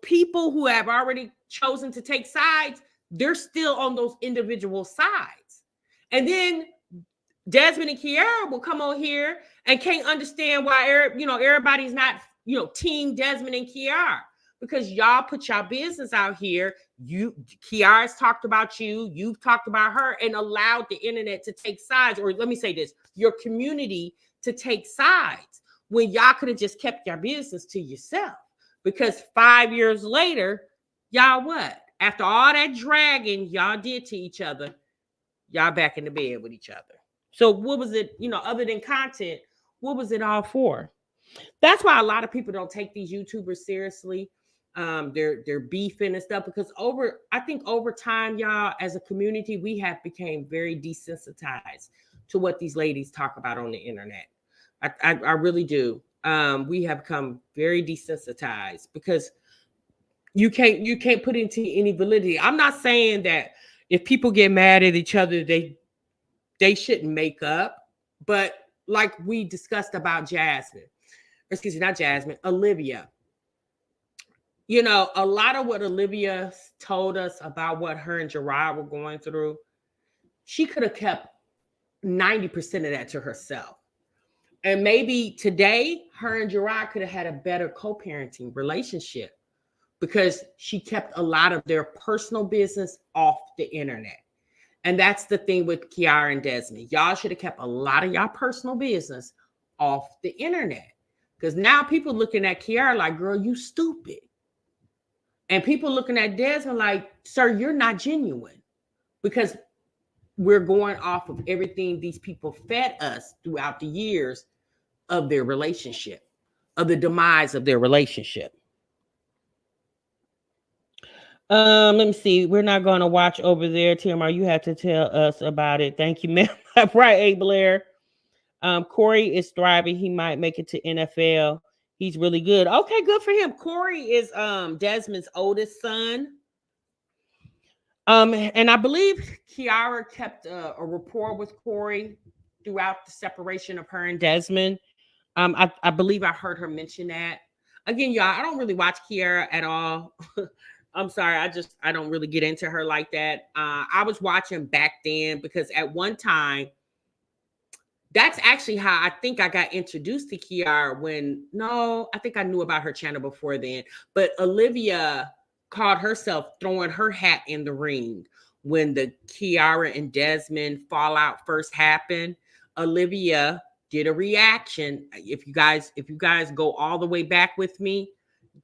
S3: people who have already chosen to take sides, they're still on those individual sides. And then Desmond and Kiara will come on here and can't understand why everybody's not, team Desmond and Kiara. Because y'all put y'all business out here. Kiara's talked about you, you've talked about her, and allowed the internet to take sides, or let me say this, your community to take sides, when y'all could have just kept your business to yourself. Because 5 years later, y'all what? After all that dragging y'all did to each other, y'all back in the bed with each other. So what was it, other than content, what was it all for? That's why a lot of people don't take these YouTubers seriously. They're beefing and stuff, because I think over time, y'all, as a community, we have become very desensitized to what these ladies talk about on the internet. I really do. We have become very desensitized because you can't put into any validity. I'm not saying that if people get mad at each other, they shouldn't make up, but like we discussed about Olivia. A lot of what Olivia told us about what her and Gerard were going through, she could have kept 90% of that to herself. And maybe today, her and Gerard could have had a better co-parenting relationship, because she kept a lot of their personal business off the internet. And that's the thing with Kiara and Desmond. Y'all should have kept a lot of y'all personal business off the internet. Because now people looking at Kiara like, girl, you stupid. And people looking at Desmond like, sir, you're not genuine. Because we're going off of everything these people fed us throughout the years of their relationship, of the demise of their relationship. Let me see. We're not going to watch over there, Tamar. You have to tell us about it. Thank you, ma'am. Right, A. Blair. Corey is thriving. He might make it to NFL. He's really good. Okay, good for him. Corey is Desmond's oldest son. And I believe Kiara kept a rapport with Corey throughout the separation of her and Desmond. I believe I heard her mention that. Again, y'all, I don't really watch Kiara at all. I'm sorry. I don't really get into her like that. I was watching back then because at one time, that's actually how I think I got introduced to Kiara I think I knew about her channel before then, but Olivia called herself throwing her hat in the ring when the Kiara and Desmond fallout first happened. Olivia did a reaction. If you guys go all the way back with me,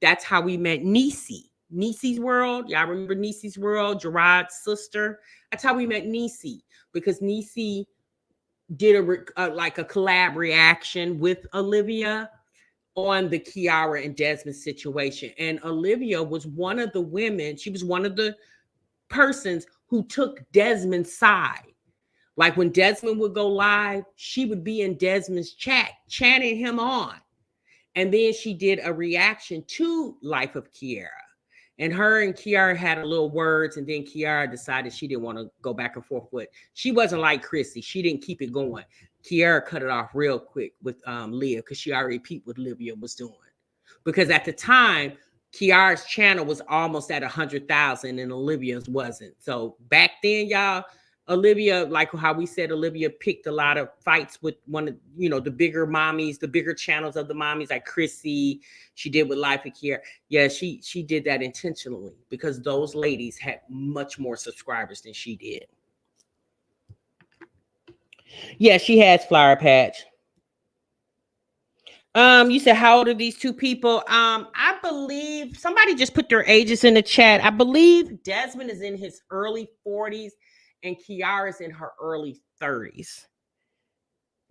S3: that's how we met Niecy. Niecy's World. Y'all remember Niecy's World, Gerard's sister? That's how we met Niecy, because Niecy did a collab reaction with Olivia on the Kiara and Desmond situation. And Olivia was one of the women, she was one of the persons who took Desmond's side. Like when Desmond would go live, she would be in Desmond's chat, chanting him on. And then she did a reaction to Life of Kiara. And her and Kiara had a little words, and then Kiara decided she didn't want to go back and forth with. She wasn't like Chrissy. She didn't keep it going. Kiara cut it off real quick with Leah because she already peeped what Olivia was doing. Because at the time, Kiara's channel was almost at 100,000 and Olivia's wasn't. So back then, y'all, Olivia, like how we said, Olivia picked a lot of fights with one of, the bigger mommies, the bigger channels of the mommies, like Chrissy. She did with Life of Kiara. Yeah, she did that intentionally because those ladies had much more subscribers than she did. Yeah, she has Flower Patch. You said, how old are these two people? I believe somebody just put their ages in the chat. I believe Desmond is in his early 40s and Kiara's in her early 30s.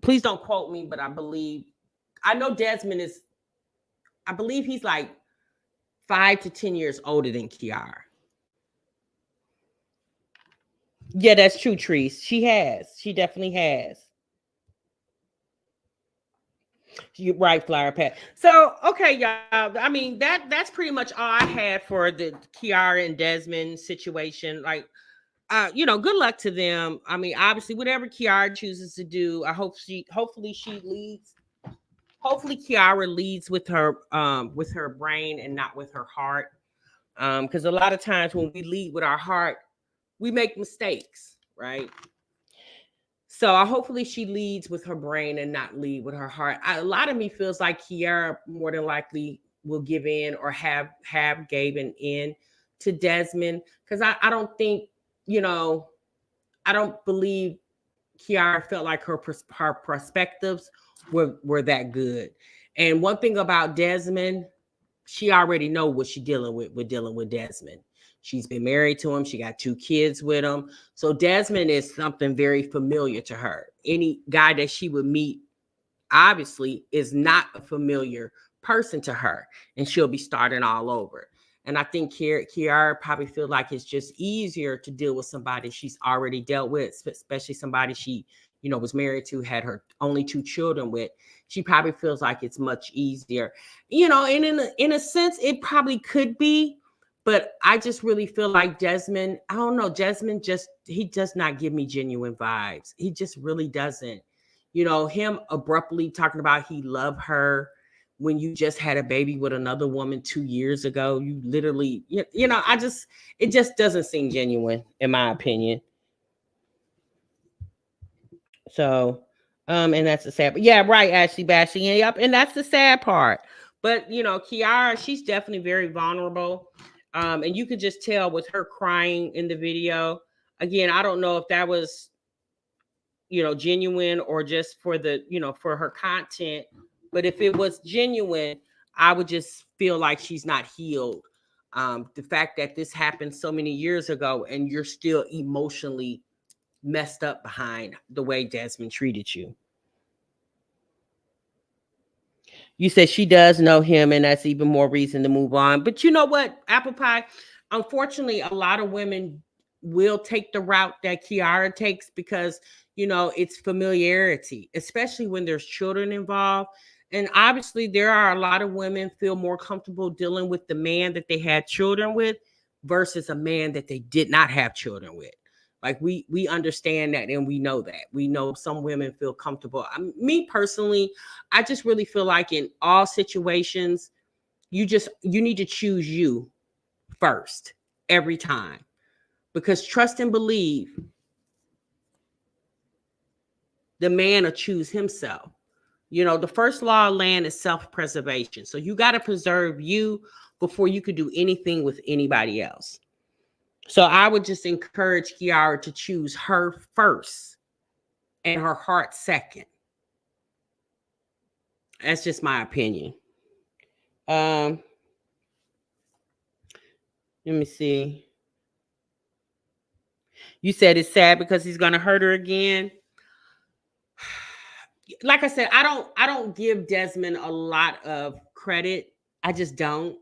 S3: Please don't quote me, but I know Desmond is, I believe he's like 5 to 10 years older than Kiara. Yeah, that's true, Treese. She definitely has. You're right, Flower Pat. So, okay, y'all. I mean, that's pretty much all I had for the Kiara and Desmond situation. Like, good luck to them. I mean, obviously, whatever Kiara chooses to do, hopefully she leads. Hopefully, Kiara leads with her brain and not with her heart. Because a lot of times when we lead with our heart, we make mistakes, right? So hopefully she leads with her brain and not lead with her heart. A lot of me feels like Kiara more than likely will give in or have given in to Desmond, because I don't think, I don't believe Kiara felt like her perspectives were that good. And one thing about Desmond, she already know what she's dealing with dealing with Desmond. She's been married to him. She got 2 kids with him. So Desmond is something very familiar to her. Any guy that she would meet, obviously, is not a familiar person to her. And she'll be starting all over. And I think Kiara probably feels like it's just easier to deal with somebody she's already dealt with, especially somebody she, was married to, had her only 2 children with. She probably feels like it's much easier. And in a sense, it probably could be. But I just really feel like Desmond, I don't know, Desmond he does not give me genuine vibes. He just really doesn't. Him abruptly talking about he loved her when you just had a baby with another woman 2 years ago. You literally, it just doesn't seem genuine, in my opinion. So, and that's the sad, but yeah, right, Ashley Bashley. Yep, and that's the sad part. But, Kiara, she's definitely very vulnerable. And you could just tell with her crying in the video. Again, I don't know if that was, genuine or just for the, for her content. But if it was genuine, I would just feel like she's not healed. The fact that this happened so many years ago and you're still emotionally messed up behind the way Desmond treated you. You said she does know him, and that's even more reason to move on. But you know what, Apple Pie? Unfortunately, a lot of women will take the route that Kiara takes because, it's familiarity, especially when there's children involved. And obviously, there are a lot of women feel more comfortable dealing with the man that they had children with versus a man that they did not have children with. Like we understand that and we know that. We know some women feel comfortable. Me personally, I just really feel like in all situations, you need to choose you first every time. Because trust and believe, the man will choose himself. The first law of land is self-preservation. So you got to preserve you before you could do anything with anybody else. So I would just encourage Kiara to choose her first and her heart second. That's just my opinion. Let me see. You said it's sad because he's going to hurt her again. Like I said, I don't give Desmond a lot of credit. I just don't.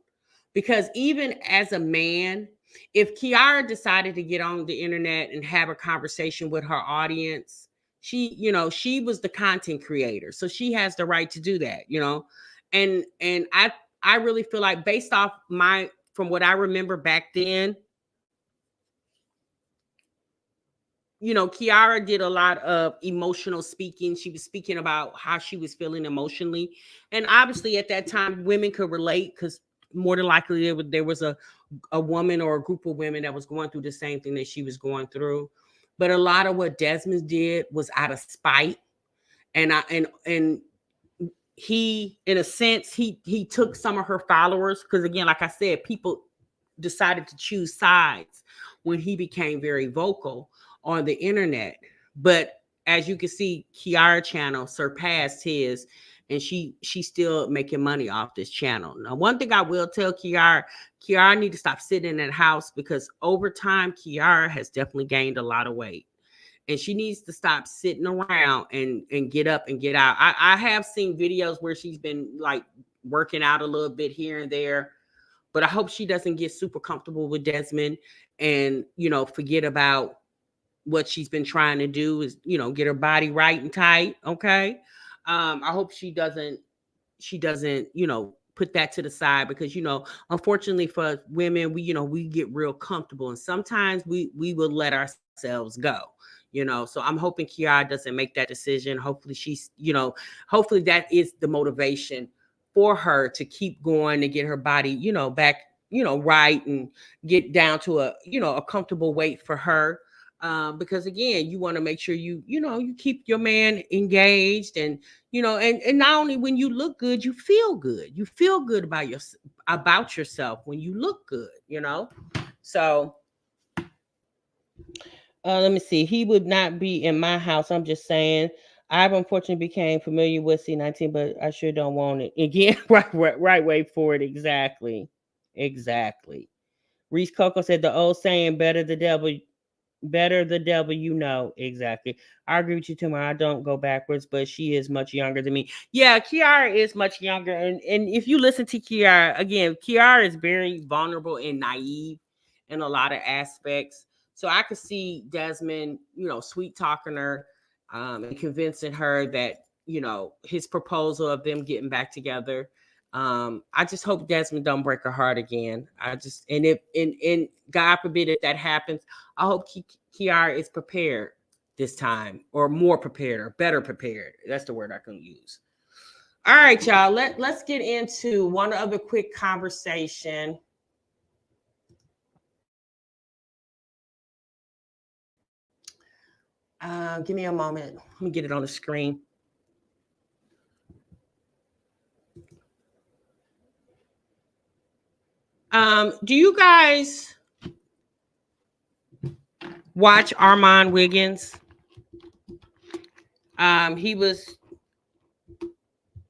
S3: Because even as a man, if Kiara decided to get on the internet and have a conversation with her audience, she was the content creator. So she has the right to do that, And I really feel like based off from what I remember back then, Kiara did a lot of emotional speaking. She was speaking about how she was feeling emotionally. And obviously at that time, women could relate because more than likely there was a woman or a group of women that was going through the same thing that she was going through. But a lot of what Desmond did was out of spite. And he, in a sense, he took some of her followers. Because again, like I said, people decided to choose sides when he became very vocal on the internet. But as you can see, Kiara channel surpassed his, and she's still making money off this channel. Now, one thing I will tell Kiara need to stop sitting in that house because over time, Kiara has definitely gained a lot of weight. And she needs to stop sitting around and get up and get out. I have seen videos where she's been like working out a little bit here and there, but I hope she doesn't get super comfortable with Desmond and, forget about what she's been trying to do is, get her body right and tight. Okay. I hope she doesn't, put that to the side because, unfortunately for women, we get real comfortable and sometimes we will let ourselves go, so I'm hoping Kiara doesn't make that decision. Hopefully she's, hopefully that is the motivation for her to keep going to get her body, back, right and get down to a comfortable weight for her. Because again, you want to make sure you keep your man engaged and, and not only when you look good, you feel good. You feel good about yourself when you look good, So let me see. He would not be in my house. I'm just saying. I've unfortunately became familiar with C19, but I sure don't want it. Again, right way for it. Exactly. Reese Coco said the old saying, better the devil exactly. I agree with you too. I don't go backwards, but she is much younger than me. Yeah, Kiara is much younger, and if you listen to Kiara again, Kiara is very vulnerable and naive in a lot of aspects. So I could see Desmond, sweet talking her, and convincing her that his proposal of them getting back together. I just hope Desmond don't break her heart again. And God forbid if that happens, I hope Kiara is prepared this time, or more prepared, or better prepared. That's the word I can use. All right, y'all. Let's get into one other quick conversation. Give me a moment. Let me get it on the screen. Do you guys watch Arman Wiggins. He was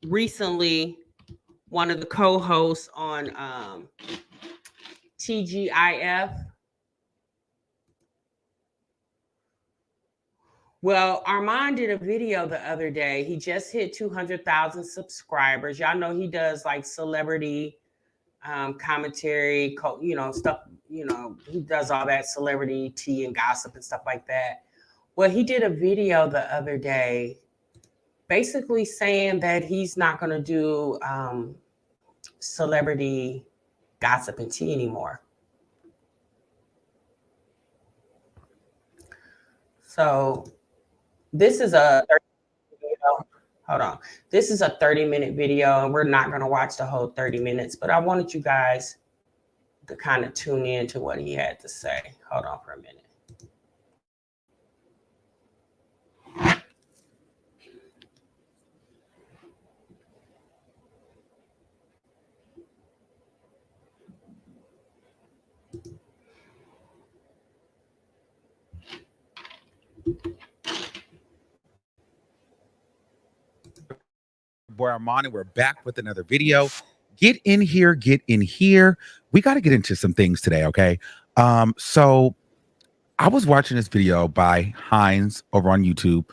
S3: recently one of the co-hosts on TGIF. Well, Armand did a video the other day. He just hit 200,000 subscribers. Y'all know he does like celebrity commentary, stuff, he does all that celebrity tea and gossip and stuff like that. Well, he did a video the other day basically saying that he's not going to do celebrity gossip and tea anymore. So this is a 30-minute video. Hold on. This is a 30-minute video, and we're not going to watch the whole 30 minutes, but I wanted you guys to kind of tune in to what he had to say. Hold on for a minute.
S7: Boy Armani, we're back with another video. Get in here, get in here. We got to get into some things today, okay? So I was watching this video by Hines over on YouTube.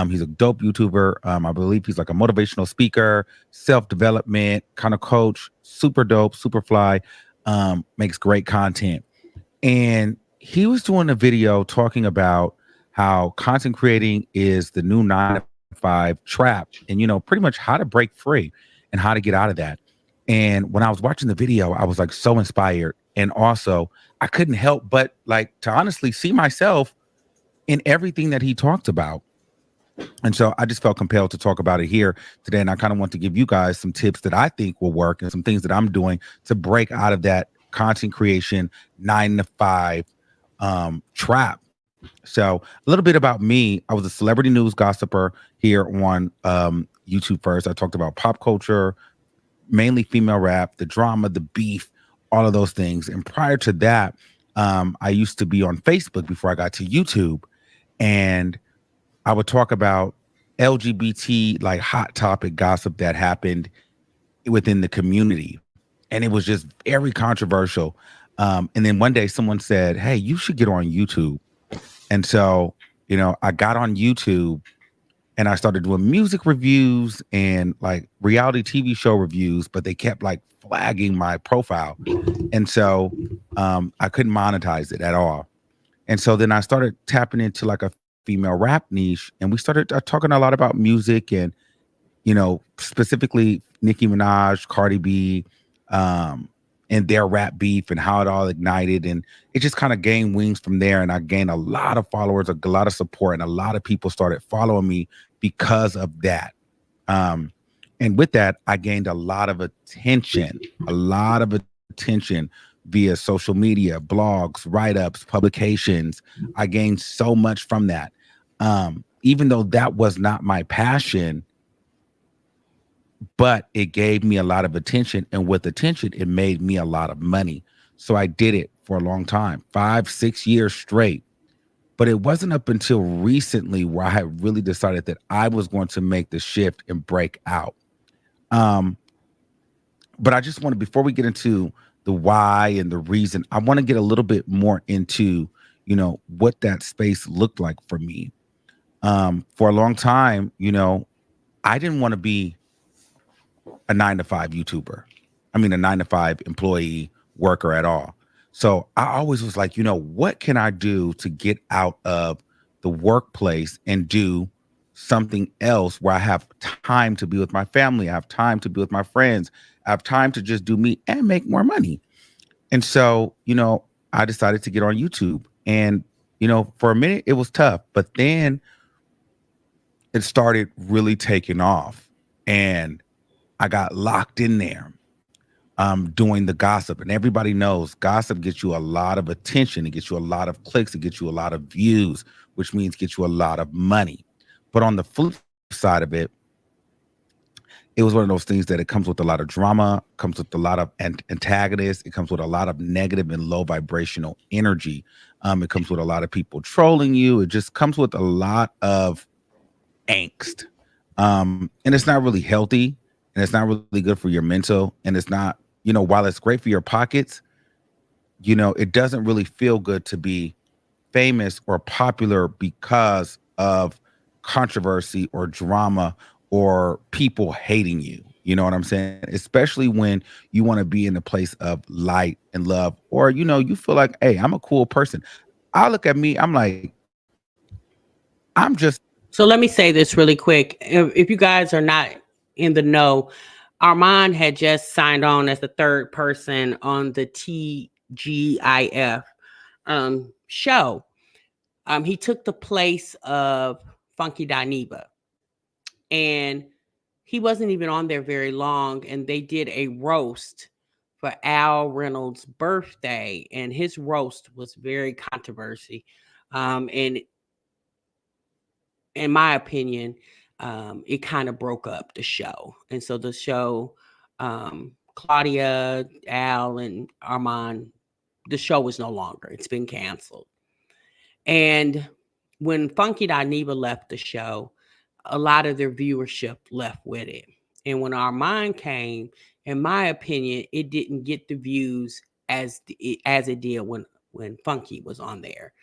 S7: He's a dope YouTuber. I believe he's like a motivational speaker, self-development kind of coach, super dope, super fly, makes great content. And he was doing a video talking about how content creating is the new 9-to-5 trap, and pretty much how to break free and how to get out of that. And when I was watching the video, I was like so inspired, and also I couldn't help but like to honestly see myself in everything that he talked about. And so I just felt compelled to talk about it here today, and I kind of want to give you guys some tips that I think will work and some things that I'm doing to break out of that content creation 9-to-5 trap. So a little bit about me. I was a celebrity news gossiper here on YouTube first. I talked about pop culture, mainly female rap, the drama, the beef, all of those things. And prior to that, I used to be on Facebook before I got to YouTube, and I would talk about LGBT, like hot topic gossip that happened within the community. And it was just very controversial. And then one day someone said, hey, you should get on YouTube. And so, I got on YouTube and I started doing music reviews and like reality TV show reviews, but they kept like flagging my profile. And so I couldn't monetize it at all. And so then I started tapping into like a female rap niche, and we started talking a lot about music and, specifically Nicki Minaj, Cardi B, and their rap beef and how it all ignited. And it just kind of gained wings from there. And I gained a lot of followers, a lot of support, and a lot of people started following me because of that. And with that, I gained a lot of attention via social media, blogs, write-ups, publications. I gained so much from that. Even though that was not my passion, but it gave me a lot of attention, and with attention, it made me a lot of money. So I did it for a long time, 5-6 years straight. But it wasn't up until recently where I had really decided that I was going to make the shift and break out. But I just want to, before we get into the why and the reason, I want to get a little bit more into, what that space looked like for me. For a long time, I didn't want to be a 9-to-5 YouTuber. I mean, a 9-to-5 employee worker at all. So I always was like, what can I do to get out of the workplace and do something else where I have time to be with my family, I have time to be with my friends, I have time to just do me and make more money. And so, I decided to get on YouTube. And, for a minute it was tough, but then it started really taking off. And I got locked in there doing the gossip. And everybody knows gossip gets you a lot of attention. It gets you a lot of clicks. It gets you a lot of views, which means gets you a lot of money. But on the flip side of it, it was one of those things that it comes with a lot of drama, comes with a lot of antagonists. It comes with a lot of negative and low vibrational energy. It comes with a lot of people trolling you. It just comes with a lot of angst. And it's not really healthy, and it's not really good for your mental. And it's not, while it's great for your pockets, it doesn't really feel good to be famous or popular because of controversy or drama or people hating you. You know what I'm saying? Especially when you want to be in a place of light and love, or you feel like, hey, I'm a cool person. I look at me, I'm like, I'm just.
S3: So let me say this really quick. If you guys are not in the know, Arman had just signed on as the third person on the TGIF show. He took the place of Funky Dineva, and he wasn't even on there very long. And they did a roast for Al Reynolds' birthday, and his roast was very controversial. And in my opinion, it kind of broke up the show. And so the show, Claudia, Al, and Arman, the show was no longer. It's been canceled. And when Funky Dineva left the show, a lot of their viewership left with it. And when Arman came, in my opinion, it didn't get the views as it did when Funky was on there.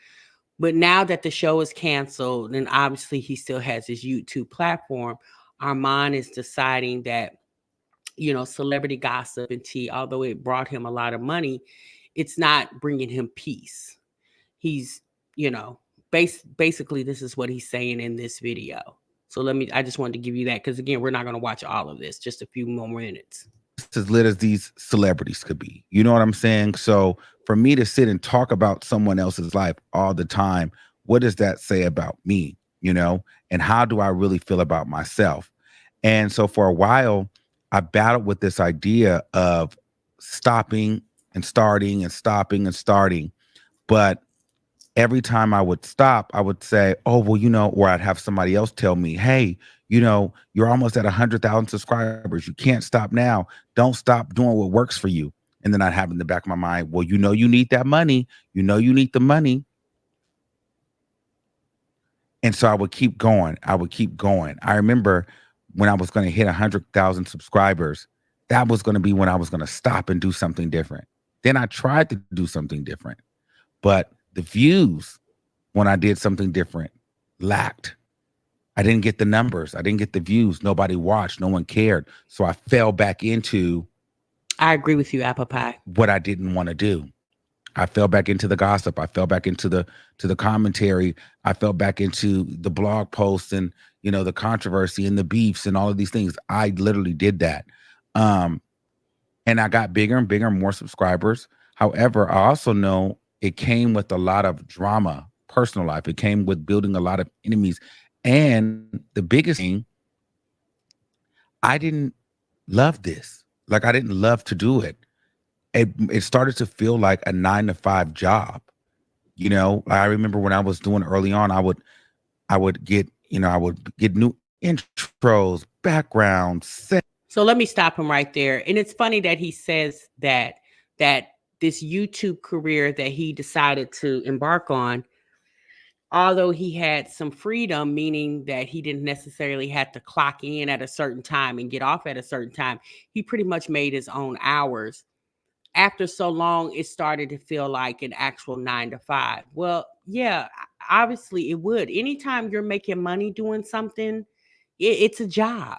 S3: But now that the show is canceled, and obviously he still has his YouTube platform, Arman is deciding that, celebrity gossip and tea, although it brought him a lot of money, it's not bringing him peace. He's, basically this is what he's saying in this video. So I just wanted to give you that, because again, we're not going to watch all of this, just a few more minutes.
S7: As lit as these celebrities could be. You know what I'm saying? So for me to sit and talk about someone else's life all the time, what does that say about me? And how do I really feel about myself? And so for a while, I battled with this idea of stopping and starting and stopping and starting. But every time I would stop, I would say, oh, well, or I'd have somebody else tell me, hey, you're almost at 100,000 subscribers. You can't stop now. Don't stop doing what works for you. And then I'd have in the back of my mind, well, you need that money. You need the money. And so I would keep going. I remember when I was going to hit 100,000 subscribers, that was going to be when I was going to stop and do something different. Then I tried to do something different, but the views when I did something different lacked. I didn't get the numbers. I didn't get the views. Nobody watched. No one cared. So I fell back into.
S3: I agree with you, Apple Pie.
S7: What I didn't want to do. I fell back into the gossip. I fell back into the commentary. I fell back into the blog posts and the controversy and the beefs and all of these things. I literally did that. And I got bigger and bigger, more subscribers. However, I also know it came with a lot of drama, personal life. It came with building a lot of enemies. And the biggest thing, I didn't love this. Like, I didn't love to do it. It started to feel like a 9-to-5 job. I remember when I was doing early on, I would get new intros, backgrounds.
S3: So let me stop him right there. And it's funny that he says that this YouTube career that he decided to embark on, although he had some freedom, meaning that he didn't necessarily have to clock in at a certain time and get off at a certain time, he pretty much made his own hours. After so long, it started to feel like an actual 9-to-5. Well, yeah, obviously it would. Anytime you're making money doing something, it's a job.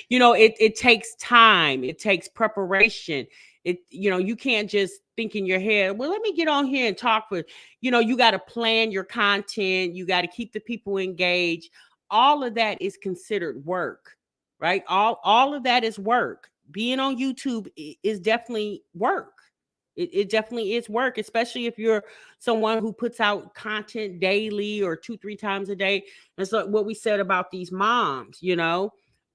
S3: It takes time. It takes preparation. You can't just think in your head, well, let me get on here and talk for, you got to plan your content. You got to keep the people engaged. All of that is considered work, right? All of that is work. Being on YouTube is definitely work. It definitely is work, especially if you're someone who puts out content daily or 2-3 times a day. And so what we said about these moms,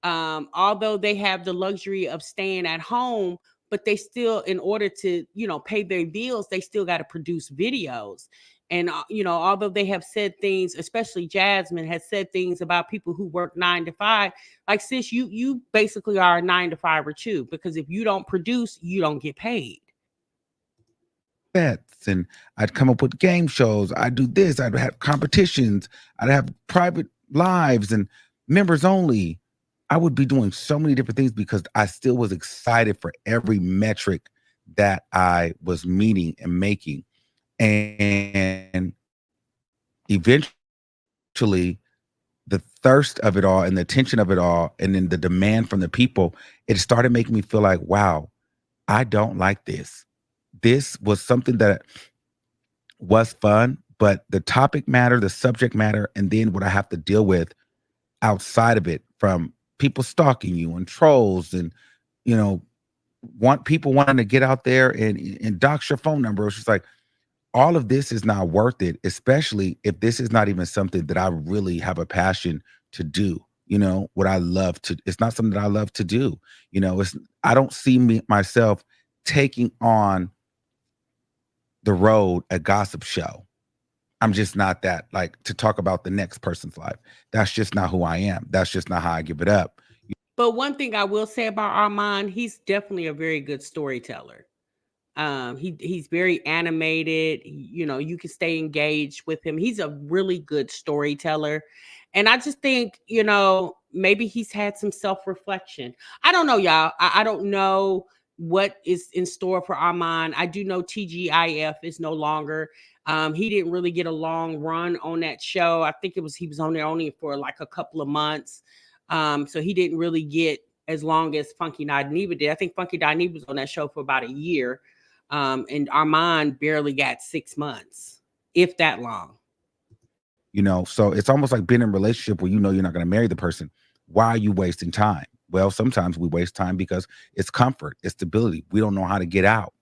S3: although they have the luxury of staying at home, but they still, in order to, pay their bills, they still got to produce videos. And although they have said things, especially Jasmine has said things about people who work 9 to 5, like, sis, you basically are a 9 to 5er too, because if you don't produce, you don't get paid.
S7: Bets, and I'd come up with game shows. I'd do this. I'd have competitions. I'd have private lives and members only. I would be doing so many different things because I still was excited for every metric that I was meeting and making. And eventually, the thirst of it all and the attention of it all, and then the demand from the people, it started making me feel like, wow, I don't like this. This was something that was fun, but the topic matter, the subject matter, and then what I have to deal with outside of it, from people stalking you and trolls and, want people wanting to get out there and dox your phone number. It's just like, all of this is not worth it, especially if this is not even something that I really have a passion to do. What I love to, it's not something that I love to do. I don't see myself taking on the road a gossip show. I'm just not that, like, to talk about the next person's life. That's just not who I am. That's just not how I give it up.
S3: But one thing I will say about Arman, he's definitely a very good storyteller. He's very animated. You can stay engaged with him. He's a really good storyteller. And I just think, maybe he's had some self-reflection. I don't know, y'all. I don't know what is in store for Arman. I do know TGIF is no longer. He didn't really get a long run on that show. I think he was on there only for like a couple of months. So he didn't really get as long as Funky Dineva did. I think Funky Dineva was on that show for about a year. And Arman barely got 6 months, if that long.
S7: So it's almost like being in a relationship where you're not going to marry the person. Why are you wasting time? Well, sometimes we waste time because it's comfort, it's stability. We don't know how to get out.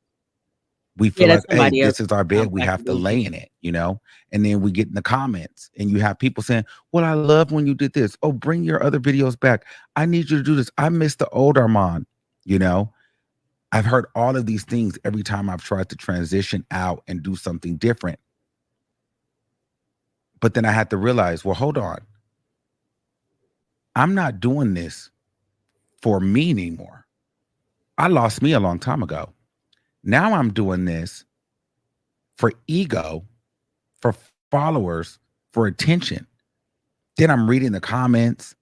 S7: We feel like, hey, this is our bed. We have to lay in it, and then we get in the comments and you have people saying, well, I love when you did this. Oh, bring your other videos back. I need you to do this. I miss the old Arman, I've heard all of these things every time I've tried to transition out and do something different. But then I had to realize, well, hold on. I'm not doing this for me anymore. I lost me a long time ago. Now I'm doing this for ego, for followers, for attention. Then I'm reading the comments.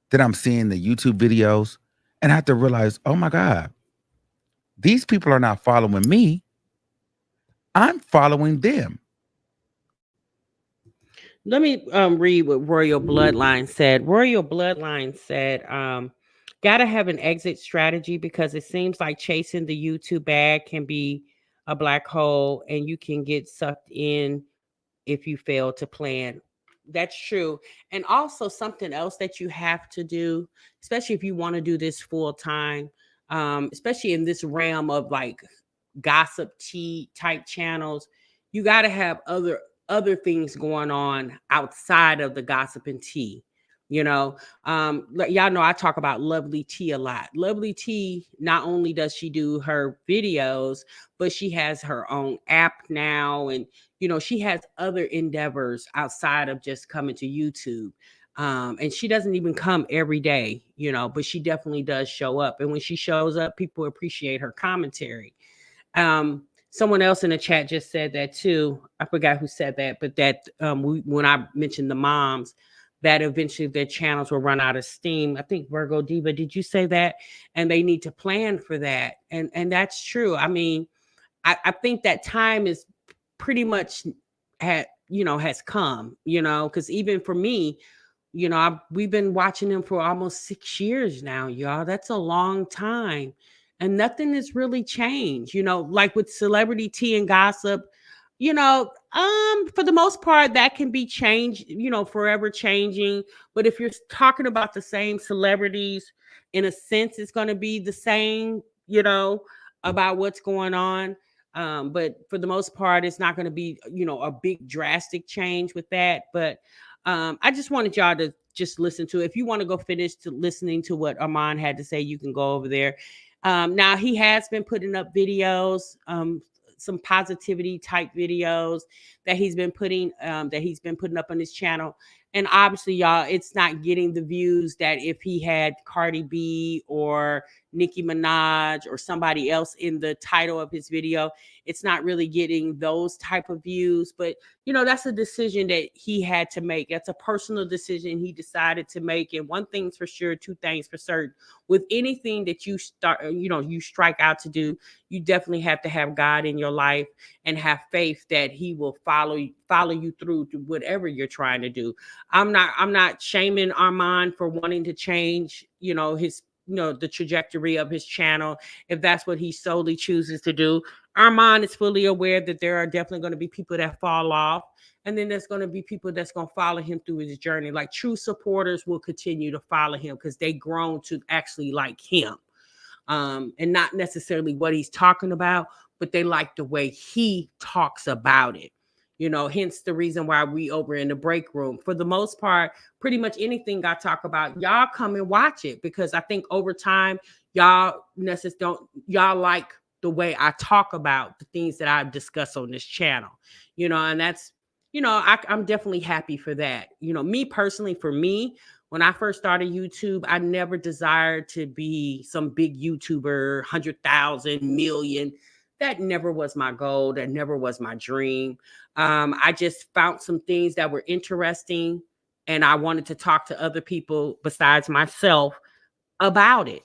S7: Then I'm seeing the YouTube videos. And I have to realize, oh my God, these people are not following me. I'm following them.
S3: Let me read what Royal Bloodline said. Royal Bloodline said, gotta have an exit strategy because it seems like chasing the YouTube bag can be a black hole and you can get sucked in if you fail to plan. That's true. And also something else that you have to do, especially if you want to do this full time, especially in this realm of like gossip tea type channels, you got to have other things going on outside of the gossip and tea. Y'all know I talk about Lovely T a lot. Lovely T, not only does she do her videos, but she has her own app now, and she has other endeavors outside of just coming to YouTube. And she doesn't even come every day, but she definitely does show up. And when she shows up, people appreciate her commentary. Someone else in the chat just said that too. I forgot who said that, but that when I mentioned the moms, that eventually their channels will run out of steam. I think Virgo Diva, did you say that? And they need to plan for that. And that's true. I mean, I think that time is pretty much has come, because even for me, we've been watching them for almost 6 years now, y'all. That's a long time. And nothing has really changed, like with celebrity tea and gossip, for the most part, that can be changed, forever changing. But if you're talking about the same celebrities, in a sense, it's going to be the same, about what's going on. But for the most part, it's not going to be, a big drastic change with that. But I just wanted y'all to just listen to it. If you want to go finish to listening to what Arman had to say, you can go over there. Now he has been putting up videos. some positivity type videos that he's been putting up on his channel. And obviously, y'all, it's not getting the views that if he had Cardi B or Nicki Minaj or somebody else in the title of his video. It's not really getting those type of views, but that's a decision that he had to make. That's a personal decision he decided to make. And one thing's for sure, two things for certain. With anything that you start, you strike out to do, you definitely have to have God in your life and have faith that he will follow you through to whatever you're trying to do. I'm not shaming Arman for wanting to change, his the trajectory of his channel, if that's what he solely chooses to do. Arman is fully aware that there are definitely going to be people that fall off, and then there's going to be people that's going to follow him through his journey. Like true supporters will continue to follow him because they grown to actually like him, and not necessarily what he's talking about, but they like the way he talks about it. Hence the reason why we over in the break room. For the most part, pretty much anything I talk about, y'all come and watch it, because I think over time, y'all like the way I talk about the things that I've discussed on this channel, and that's, I'm definitely happy for that. Me personally, for me, when I first started YouTube, I never desired to be some big YouTuber, 100,000, million. That never was my goal. That never was my dream. I just found some things that were interesting, and I wanted to talk to other people besides myself about it.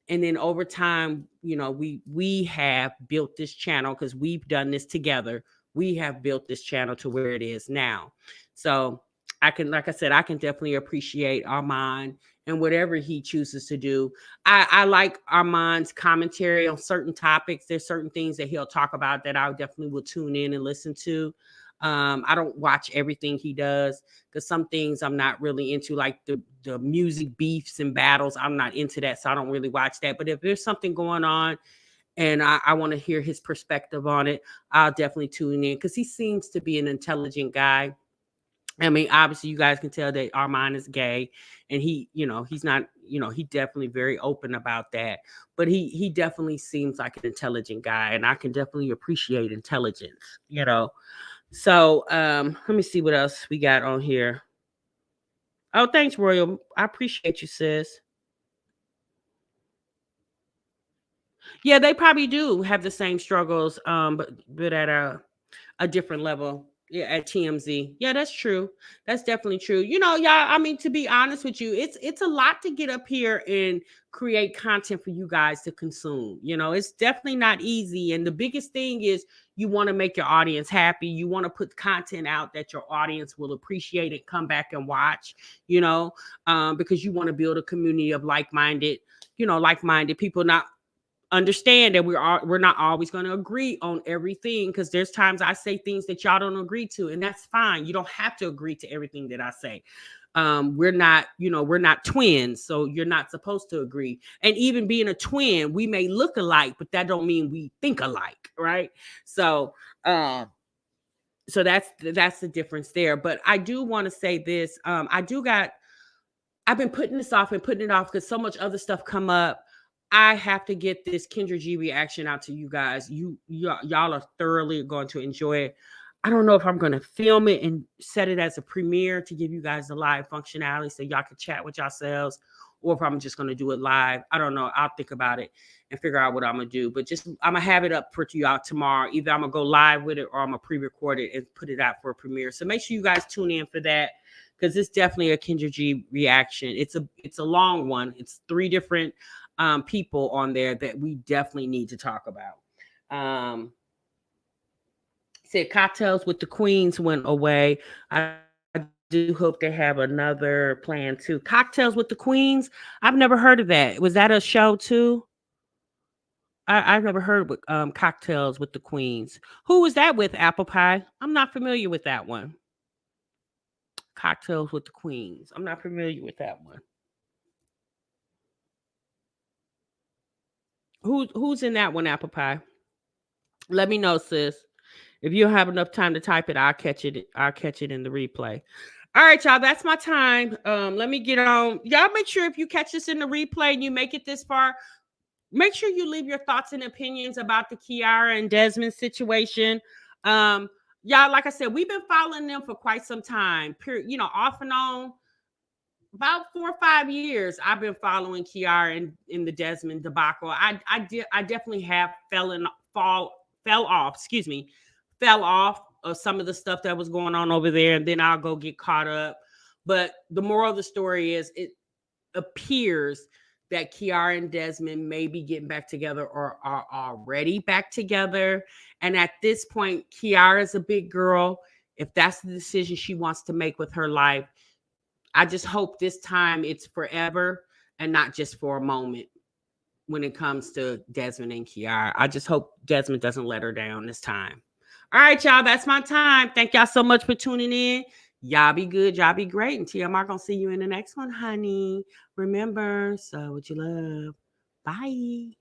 S3: And then over time, we have built this channel because we've done this together. We have built this channel to where it is now. So I can definitely appreciate Arman and whatever he chooses to do. I like Arman's commentary on certain topics. There's certain things that he'll talk about that I definitely will tune in and listen to. I don't watch everything he does because some things I'm not really into, like the music beefs and battles. I'm not into that, so I don't really watch that. But if there's something going on and I want to hear his perspective on it, I'll definitely tune in because he seems to be an intelligent guy. I mean, obviously, you guys can tell that Arman is gay, and he's not, he definitely very open about that. But he definitely seems like an intelligent guy, and I can definitely appreciate intelligence, So let me see what else we got on here. Oh, thanks, Royal. I appreciate you, sis. Yeah, they probably do have the same struggles, but at a different level. Yeah, at TMZ. Yeah, that's true. That's definitely true. Y'all, I mean, to be honest with you, it's a lot to get up here and create content for you guys to consume. It's definitely not easy. And the biggest thing is you want to make your audience happy. You want to put content out that your audience will appreciate and come back and watch, because you want to build a community of like-minded people. Not understand that we're not always going to agree on everything, because there's times I say things that y'all don't agree to, and that's fine. You don't have to agree to everything that I say. We're not twins, so you're not supposed to agree. And even being a twin, we may look alike, but that don't mean we think alike, right? So so that's the difference there. But I do want to say this. I've been putting this off and putting it off because so much other stuff come up. I have to get this Kendra G reaction out to you guys. Y'all are thoroughly going to enjoy it. I don't know if I'm going to film it and set it as a premiere to give you guys the live functionality so y'all can chat with yourselves, or if I'm just going to do it live. I don't know. I'll think about it and figure out what I'm going to do. But I'm going to have it up for y'all tomorrow. Either I'm going to go live with it or I'm going to pre-record it and put it out for a premiere. So make sure you guys tune in for that, because it's definitely a Kendra G reaction. It's a long one. It's 3 different people on there that we definitely need to talk about. Said Cocktails with the Queens went away. I do hope they have another plan too. Cocktails with the Queens. I've never heard of that. Was that a show too? I've never heard of Cocktails with the Queens. Who was that with, Apple Pie? I'm not familiar with that one. Cocktails with the Queens. I'm not familiar with that one. Who's in that one, Apple Pie? Let me know, sis. If you don't have enough time to type it, I'll catch it in the replay. All right, y'all. That's my time. Let me get on. Y'all make sure if you catch this in the replay and you make it this far, make sure you leave your thoughts and opinions about the Kiara and Desmond situation. Y'all, like I said, we've been following them for quite some time. Off and on, about 4 or 5 years. I've been following Kiara and in the Desmond debacle. I definitely have fell off of some of the stuff that was going on over there, and then I'll go get caught up. But the moral of the story is, it appears that Kiara and Desmond may be getting back together or are already back together. And at this point, Kiara is a big girl. If that's the decision she wants to make with her life, I just hope this time it's forever and not just for a moment when it comes to Desmond and Kiara. I just hope Desmond doesn't let her down this time. All right, y'all, that's my time. Thank y'all so much for tuning in. Y'all be good. Y'all be great. And TMR gonna see you in the next one, honey. Remember, so what you love. Bye.